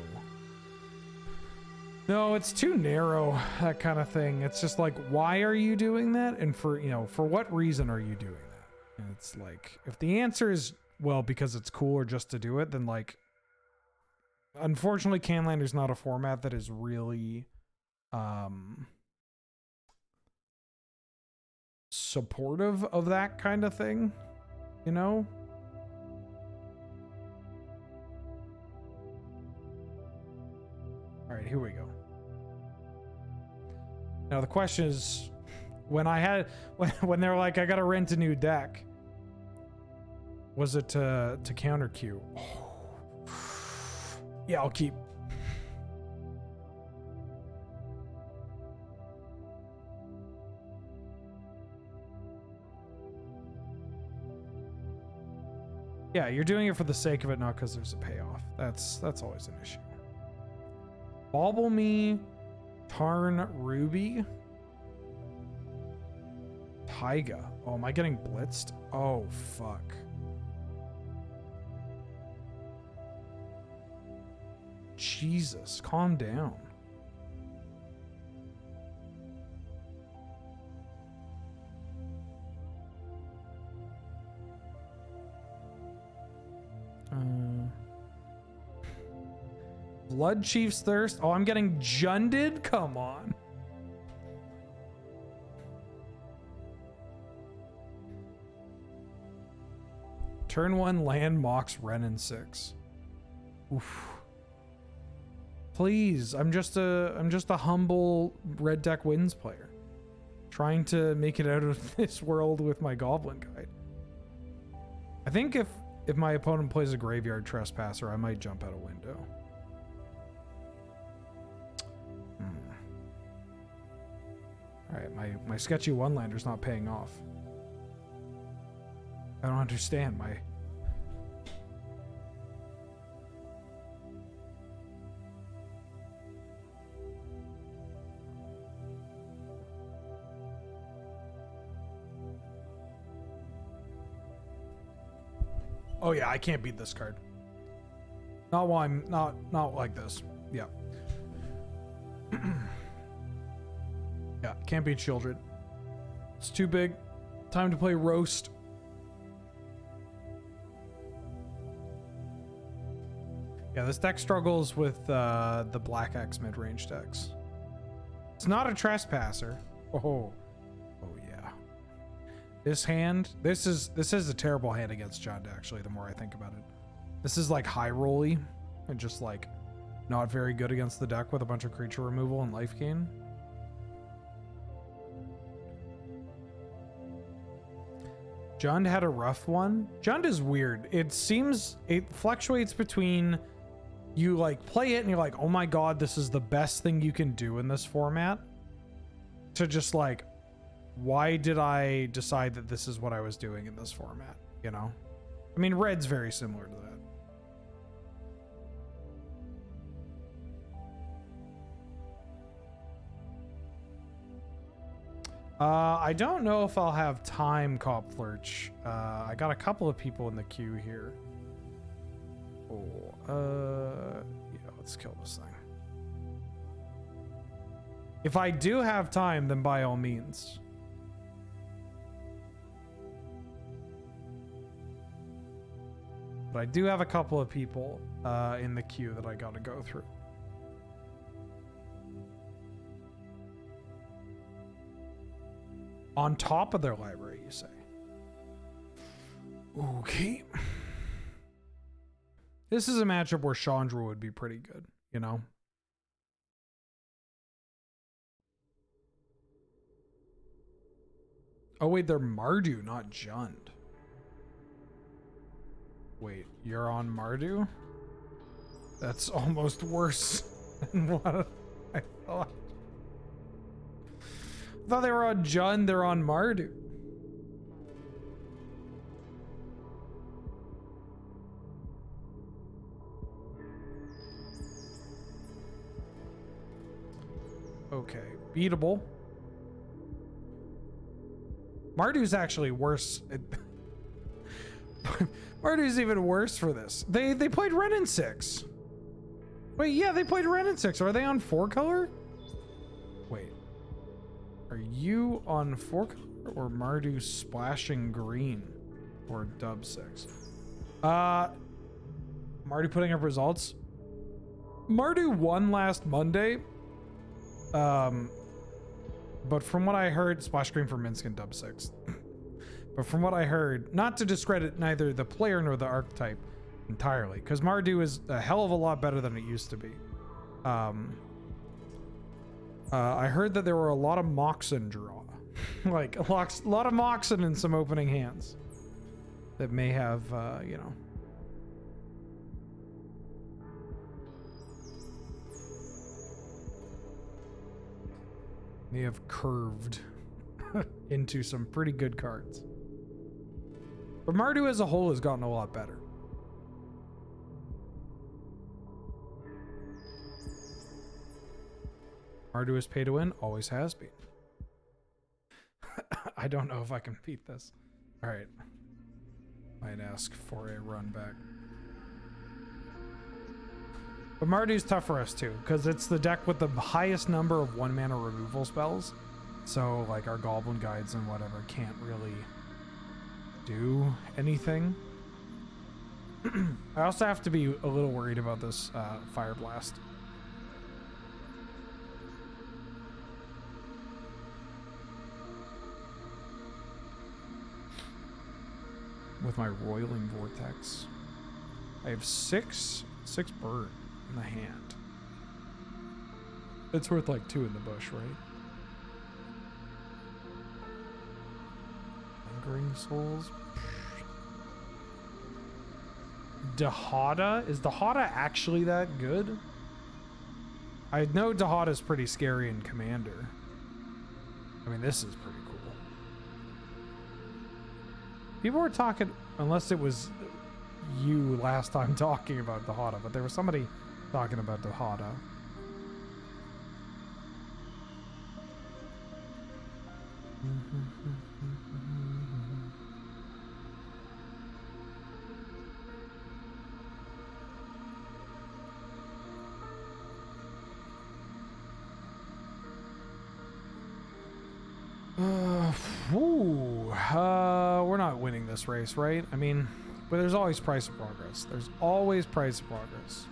No, it's too narrow, that kind of thing. It's just like, why are you doing that? And for what reason are you doing that? And it's like, if the answer is, well, because it's cool or just to do it, then like, unfortunately, Canlander's not a format that is really supportive of that kind of thing, you know? All right, here we go. Now the question is, when they're like, I gotta rent a new deck, was it to counter queue? Oh. Yeah, I'll keep. Yeah, you're doing it for the sake of it, not because there's a payoff. That's always an issue. Bauble me, Tarn Ruby, Taiga. Oh, am I getting blitzed? Oh, fuck. Jesus, calm down. Blood Chief's Thirst. Oh, I'm getting Junded? Come on. Turn 1 land Mox Renin 6. Oof. Please, I'm just a humble red deck wins player. Trying to make it out of this world with my Goblin Guide. I think if my opponent plays a Graveyard Trespasser, I might jump out a window. Alright, my sketchy one-lander's not paying off. I don't understand my... Oh yeah, I can't beat this card. Not while I'm not like this. Yeah. Yeah, can't beat Children. It's too big. Time to play Roast. Yeah, this deck struggles with the Black X mid-range decks. It's not a Trespasser. Oh yeah. This hand, this is a terrible hand against Jund, actually, the more I think about it. This is like high rolly and just like not very good against the deck with a bunch of creature removal and life gain. Jund had a rough one. Jund is weird. It fluctuates between you like play it and you're like, oh my god, this is the best thing you can do in this format, to just like, why did I decide that this is what I was doing in this format? You know? I mean, red's very similar to that. I don't know if I'll have time, Cop Flirch. I got a couple of people in the queue here. Yeah, let's kill this thing. If I do have time, then by all means. But I do have a couple of people in the queue that I gotta go through. On top of their library, you say? Okay. This is a matchup where Chandra would be pretty good, you know? Oh wait, they're Mardu, not Jund. Wait, you're on Mardu? That's almost worse than what I thought. I thought they were on Jund, they're on Mardu. Okay, beatable. Mardu's actually worse. Mardu's even worse for this. They played Ren in 6. Wait, yeah, they played Ren in 6. Are they on 4-color? Wait. Are you on 4-color or Mardu splashing green or dub 6? Mardu putting up results. Mardu won last Monday. But from what I heard, splash green for Minsk and dub 6. But from what I heard, not to discredit neither the player nor the archetype entirely, because Mardu is a hell of a lot better than it used to be. I heard that there were a lot of Moxen draw. Like, a lot of Moxen in some opening hands. That may have, you know. May have curved into some pretty good cards. But Mardu as a whole has gotten a lot better. Mardu is pay to win, always has been. I don't know if I can beat this. Alright. Might ask for a run back. But Mardu's tough for us too, because it's the deck with the highest number of 1-mana removal spells. So, like, our Goblin Guides and whatever can't really do anything. I also have to be a little worried about this Fire Blast. With my Roiling Vortex. I have six burn in the hand. It's worth like 2 in the bush, right? Lingering Souls. Dahada? Is Dahada actually that good? I know Dahada's pretty scary in Commander. I mean, this is pretty cool. People were talking, unless it was you last time talking about Dahada, but there was somebody talking about Dahada. We're not winning this race, right? I mean, but there's always price of progress. There's always price of progress.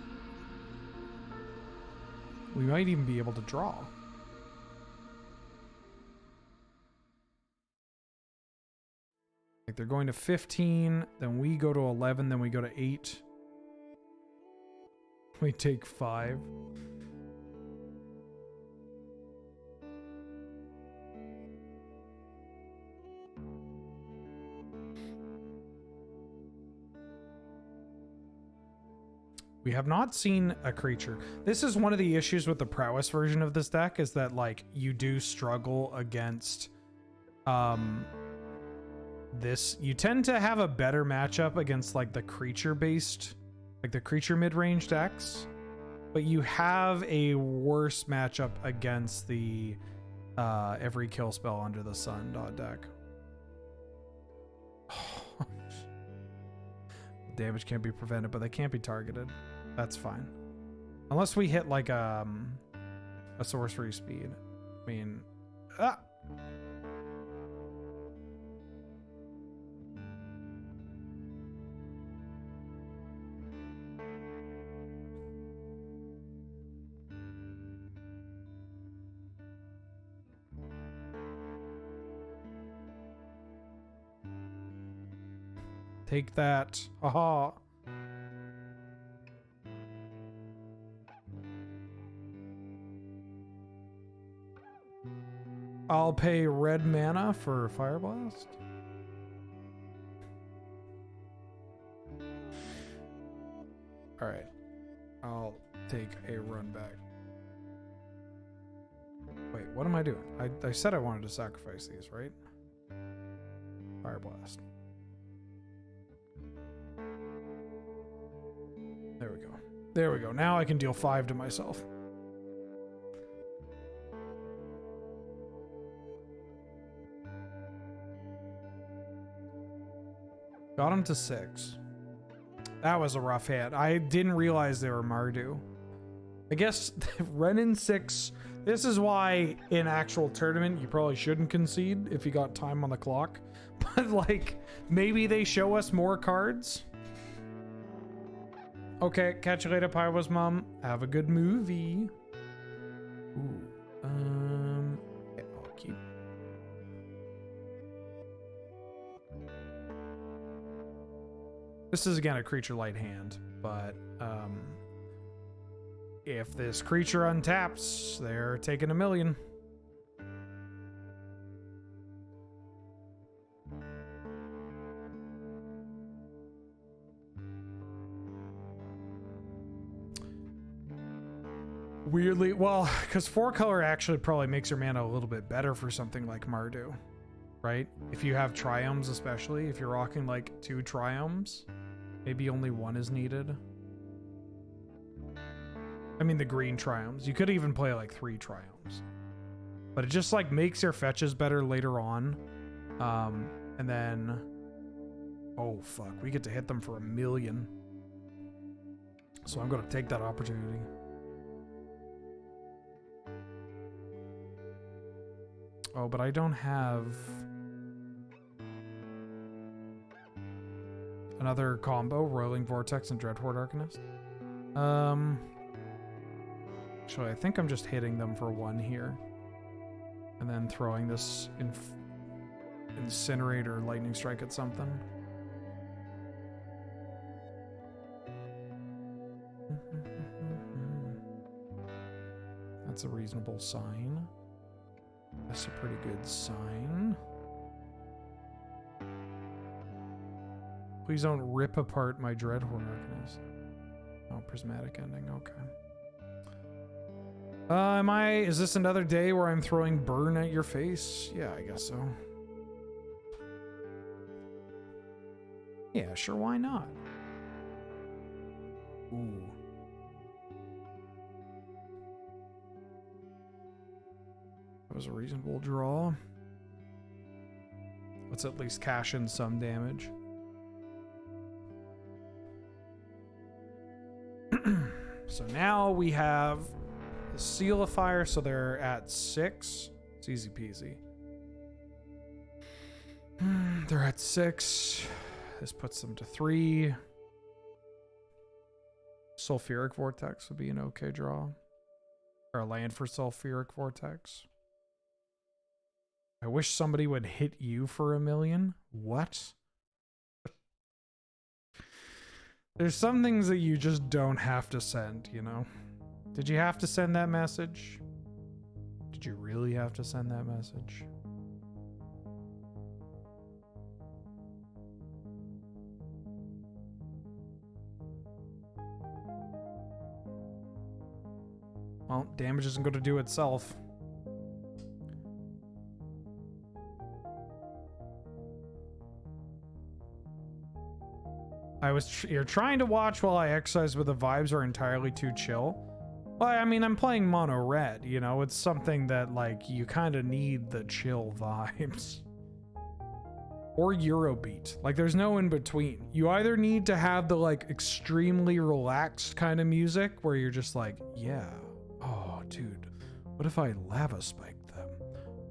We might even be able to draw. Like they're going to 15, then we go to 11, then we go to 8. We take 5. We have not seen a creature. This is one of the issues with the Prowess version of this deck, is that like you do struggle against this. You tend to have a better matchup against like the creature based, like the creature mid-range decks, but you have a worse matchup against the every kill spell under the sun dot deck. Damage can't be prevented, but they can't be targeted. That's fine. Unless we hit like a sorcery speed. I mean, take that. Aha. I'll pay red mana for Fire Blast. Alright. I'll take a run back. Wait, what am I doing? I said I wanted to sacrifice these, right? Fire Blast. There we go. There we go. Now I can deal 5 to myself. Got him to 6. That was a rough hit. I didn't realize they were Mardu. I guess running 6. This is why in actual tournament you probably shouldn't concede if you got time on the clock. But like maybe they show us more cards. Okay, catch you later, Pyro's mom. Have a good movie. Ooh, yeah, I'll keep. This is again a creature light hand, but if this creature untaps, they're taking $1 million. Weirdly, well, because 4-color actually probably makes your mana a little bit better for something like Mardu, right? If you have Triomes, especially, if you're rocking like 2 Triomes, maybe only 1 is needed. I mean the green Triomes. You could even play like 3 Triomes. But it just like makes your fetches better later on. And then... Oh, fuck. We get to hit them for $1 million. So I'm going to take that opportunity. Oh, but I don't have another combo, Roiling Vortex and Dreadhorde Arcanist. Actually, I think I'm just hitting them for 1 here. And then throwing this Incinerate or Lightning Strike at something. That's a reasonable sign. That's a pretty good sign. Please don't rip apart my Dreadhorde Arcanist. Oh, Prismatic Ending, okay. Is this another day where I'm throwing burn at your face? Yeah, I guess so. Yeah, sure, why not? Ooh. That was a reasonable draw. Let's at least cash in some damage. So now we have the Seal of Fire, so they're at 6. It's easy peasy. They're at 6. This puts them to 3. Sulfuric Vortex would be an okay draw. Or a land for Sulfuric Vortex. I wish somebody would hit you for $1 million. What? There's some things that you just don't have to send, you know? Did you have to send that message? Did you really have to send that message? Well, damage isn't going to do itself. You're trying to watch while I exercise, but the vibes are entirely too chill. Well, I mean, I'm playing mono red, you know, it's something that like you kind of need the chill vibes. Or Eurobeat. Like there's no in between. You either need to have the like extremely relaxed kind of music where you're just like, yeah, oh dude, what if I lava spiked them?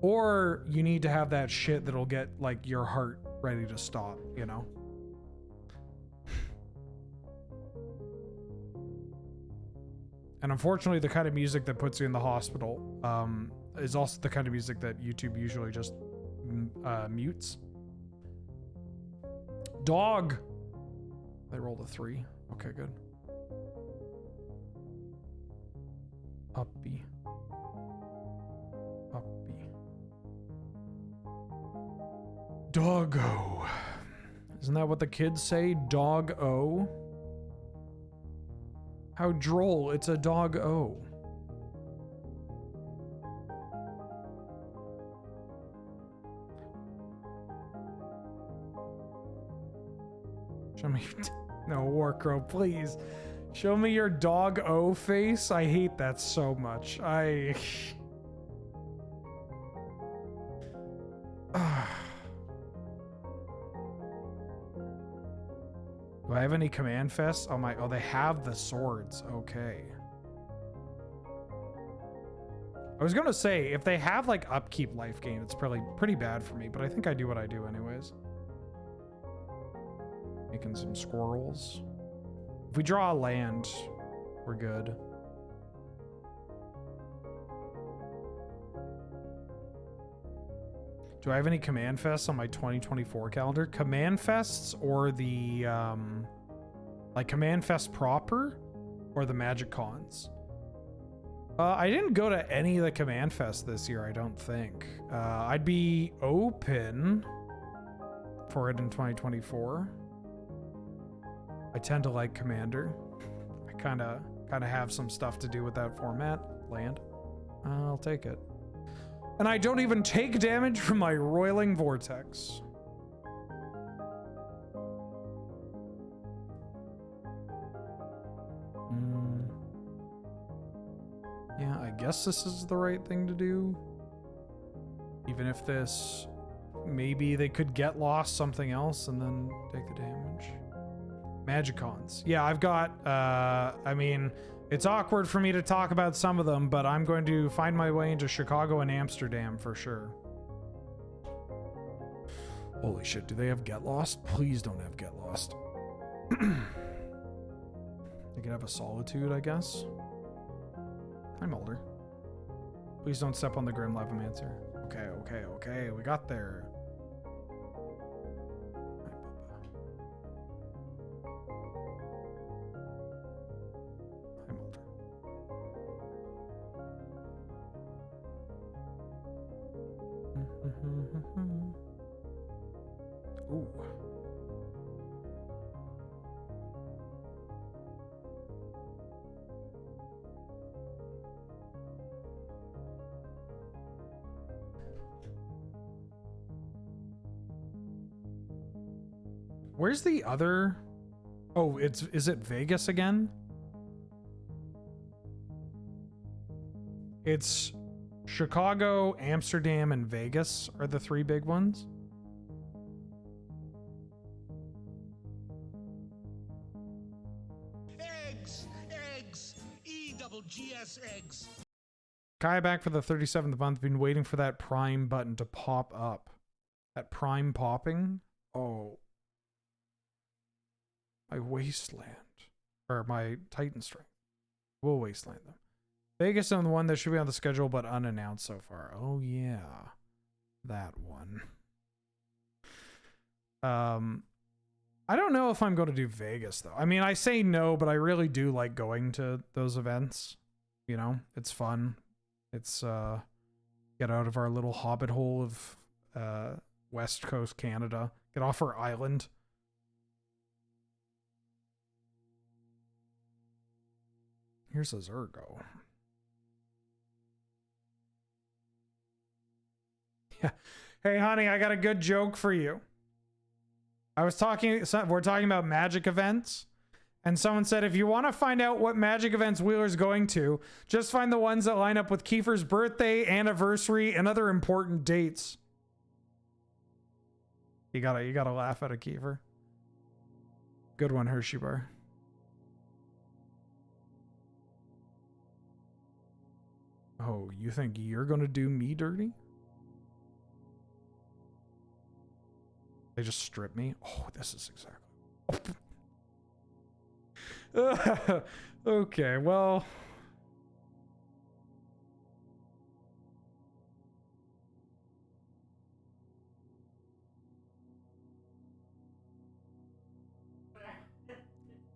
Or you need to have that shit that'll get like your heart ready to stop, you know? And unfortunately, the kind of music that puts you in the hospital is also the kind of music that YouTube usually just mutes. Dog. They rolled a 3. Okay, good. Uppy. Uppy. Doggo. Isn't that what the kids say? Dog-o? How droll, it's a dog-o. Show me your no, Warcrow, please. Show me your dog-o face. I hate that so much. Do I have any command fests? Oh, they have the swords. Okay. I was gonna say, if they have like upkeep life gain, it's probably pretty bad for me, but I think I do what I do anyways. Making some squirrels. If we draw a land, we're good. Do I have any command fests on my 2024 calendar? Command fests or the like command fest proper or the magic cons? I didn't go to any of the command fests this year, I don't think. I'd be open for it in 2024. I tend to like Commander. I kind of have some stuff to do with that format. Land. I'll take it. And I don't even take damage from my Roiling Vortex. Yeah, I guess this is the right thing to do. Even if this... Maybe they could get lost something else and then take the damage. Magicons. Yeah, I've got... I mean... It's awkward for me to talk about some of them, but I'm going to find my way into Chicago and Amsterdam for sure. Holy shit, do they have Get Lost? Please don't have Get Lost. They could have a Solitude, I guess. I'm older. Please don't step on the Grim Levimancer. Okay, we got there. Ooh. Where's the other? Oh, is it Vegas again? It's Chicago, Amsterdam, and Vegas are the 3 big ones. Eggs, EGGS eggs. Kaya back for the 37th month. Been waiting for that Prime button to pop up. That Prime popping? Oh. My Wasteland. Or my Titan Strength. We'll Wasteland them. Vegas on the one that should be on the schedule but unannounced so far. Oh yeah. That one. I don't know if I'm going to do Vegas though. I mean, I say no, but I really do like going to those events. You know, it's fun. It's get out of our little hobbit hole of West Coast Canada. Get off our island. Here's a Zergo. Yeah. Hey, honey, I got a good joke for you. We're talking about magic events, And someone said, if you want to find out what magic events Wheeler's going to, just find the ones that line up with Kiefer's birthday, anniversary, and other important dates. You gotta laugh at a Kiefer. Good one, Hershey bar. Oh, you think you're gonna do me dirty? They just strip me? Oh, this is exactly... Okay, well...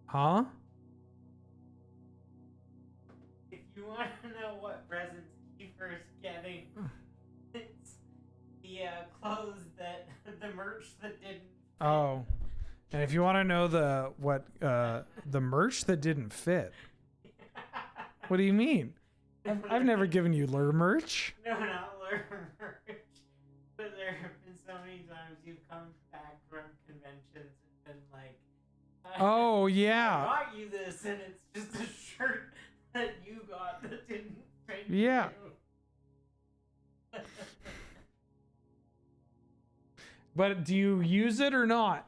Huh? If you want to know what presents Kiefer's getting, it's the clothes that the merch that didn't. Oh, and if you want to know the merch that didn't fit, what do you mean? I've never given you lure merch. No, not lure merch. But there have been so many times you've come back from conventions and been like, oh yeah. I got you this, and it's just a shirt that you got that didn't fit Yeah. you. But do you use it or not?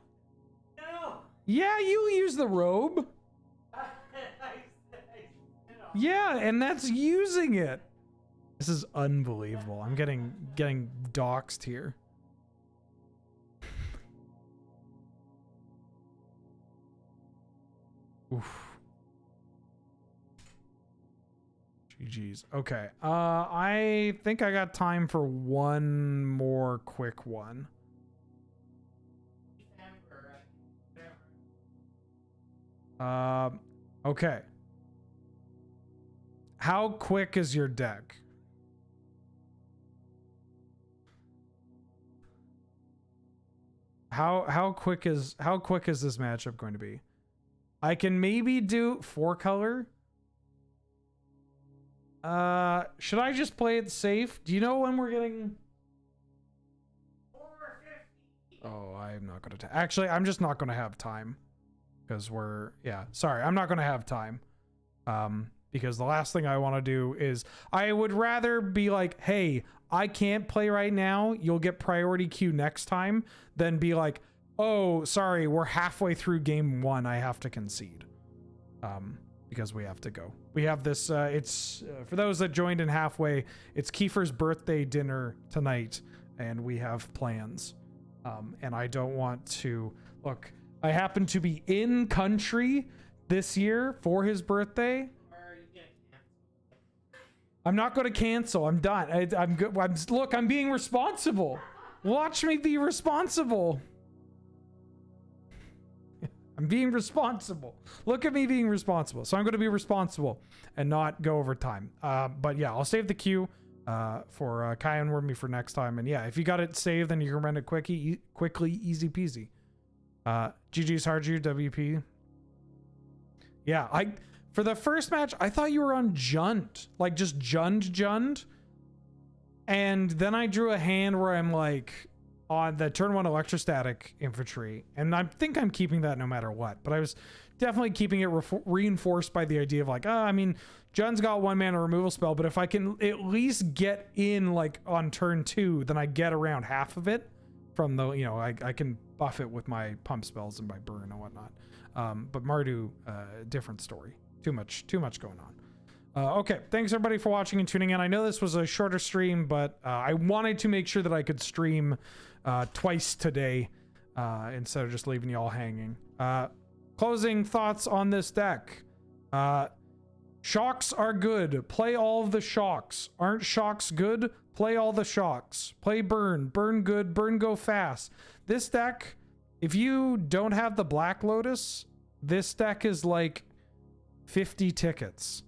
No. Yeah, you use the robe. Yeah, and that's using it. This is unbelievable. I'm getting doxxed here. Oof. GG's. Okay. I think I got time for one more quick one. Okay. How quick is your deck? How quick is this matchup going to be? I can maybe do 4-color. Should I just play it safe? Do you know when we're getting? 450. Oh, I'm not gonna. Actually, I'm just not gonna have time because sorry, I'm not gonna have time. Because the last thing I want to do is I would rather be like, hey, I can't play right now. You'll get priority queue next time. Than be like, oh, sorry, we're halfway through game 1. I have to concede. Because we have to go. We have this, it's, for those that joined in halfway, it's Kiefer's birthday dinner tonight, and we have plans. And I don't want to, look, I happen to be in country this year for his birthday. I'm not going to cancel. I'm done. I'm good. Look, I'm being responsible. Watch me be responsible. I'm being responsible. Look at me being responsible. So I'm going to be responsible and not go over time. But yeah, I'll save the queue for Kai and Wormy for next time. And yeah, if you got it saved, then you can run it quickly, easy peasy. GG's hard you, WP. Yeah, for the first match, I thought you were on Junt. Like just Jund. And then I drew a hand where I'm like on the turn 1 electrostatic infantry. And I think I'm keeping that no matter what. But I was definitely keeping it reinforced by the idea of like, I mean, Jund's got 1-mana removal spell, but if I can at least get in like on turn 2, then I get around half of it from the, I can buff it with my pump spells and my burn and whatnot. But Mardu, different story. Too much going on. Okay, thanks everybody for watching and tuning in. I know this was a shorter stream, but I wanted to make sure that I could stream twice today instead of just leaving you all hanging. Closing thoughts on this deck. Shocks are good. Play all of the shocks. Aren't shocks good? Play all the shocks. Play burn. Burn good. Burn go fast. This deck, if you don't have the Black Lotus, this deck is like 50 tickets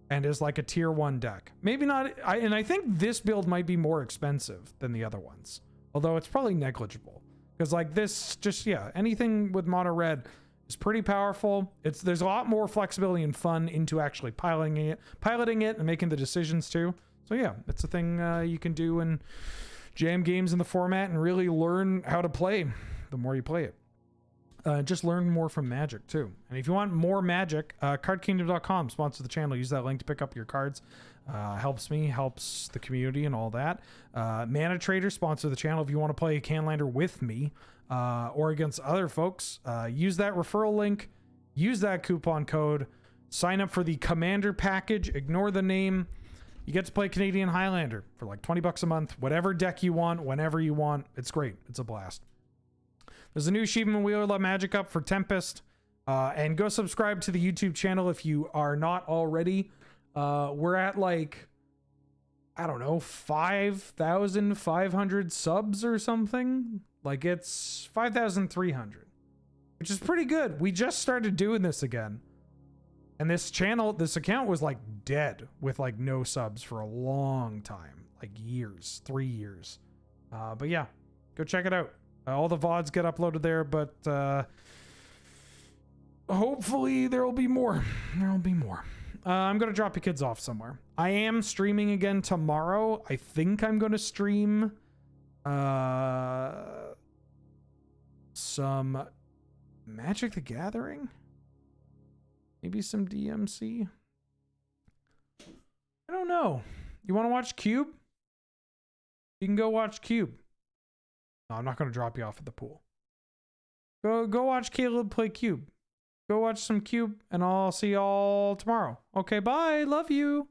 and is like a tier 1 deck. Maybe not. And I think this build might be more expensive than the other ones, although it's probably negligible because like this just, yeah, anything with mono red is pretty powerful. There's a lot more flexibility and fun into actually piloting it and making the decisions too. So yeah, it's a thing you can do and jam games in the format and really learn how to play the more you play it. just learn more from Magic too. And if you want more Magic, cardkingdom.com sponsor the channel. Use that link to pick up your cards. Helps me, helps the community and all that. Mana Trader sponsor the channel. If you want to play Canlander with me or against other folks, use that referral link, use that coupon code, sign up for the Commander package, ignore the name. You get to play Canadian Highlander for like 20 bucks a month, whatever deck you want, whenever you want. It's great. It's a blast. There's a new achievement Wheel of Magic up for Tempest. And go subscribe to the YouTube channel if you are not already. We're at like, I don't know, 5,500 subs or something. Like it's 5,300, which is pretty good. We just started doing this again. And this account was like dead with like no subs for a long time, like years, 3 years. But yeah, go check it out. All the VODs get uploaded there, but hopefully there'll be more. There'll be more. I'm going to drop you kids off somewhere. I am streaming again tomorrow. I think I'm going to stream some Magic the Gathering. Maybe some DMC. I don't know. You want to watch Cube? You can go watch Cube. No, I'm not going to drop you off at the pool. Go watch Caleb play Cube. Go watch some Cube, and I'll see y'all tomorrow. Okay, bye. Love you.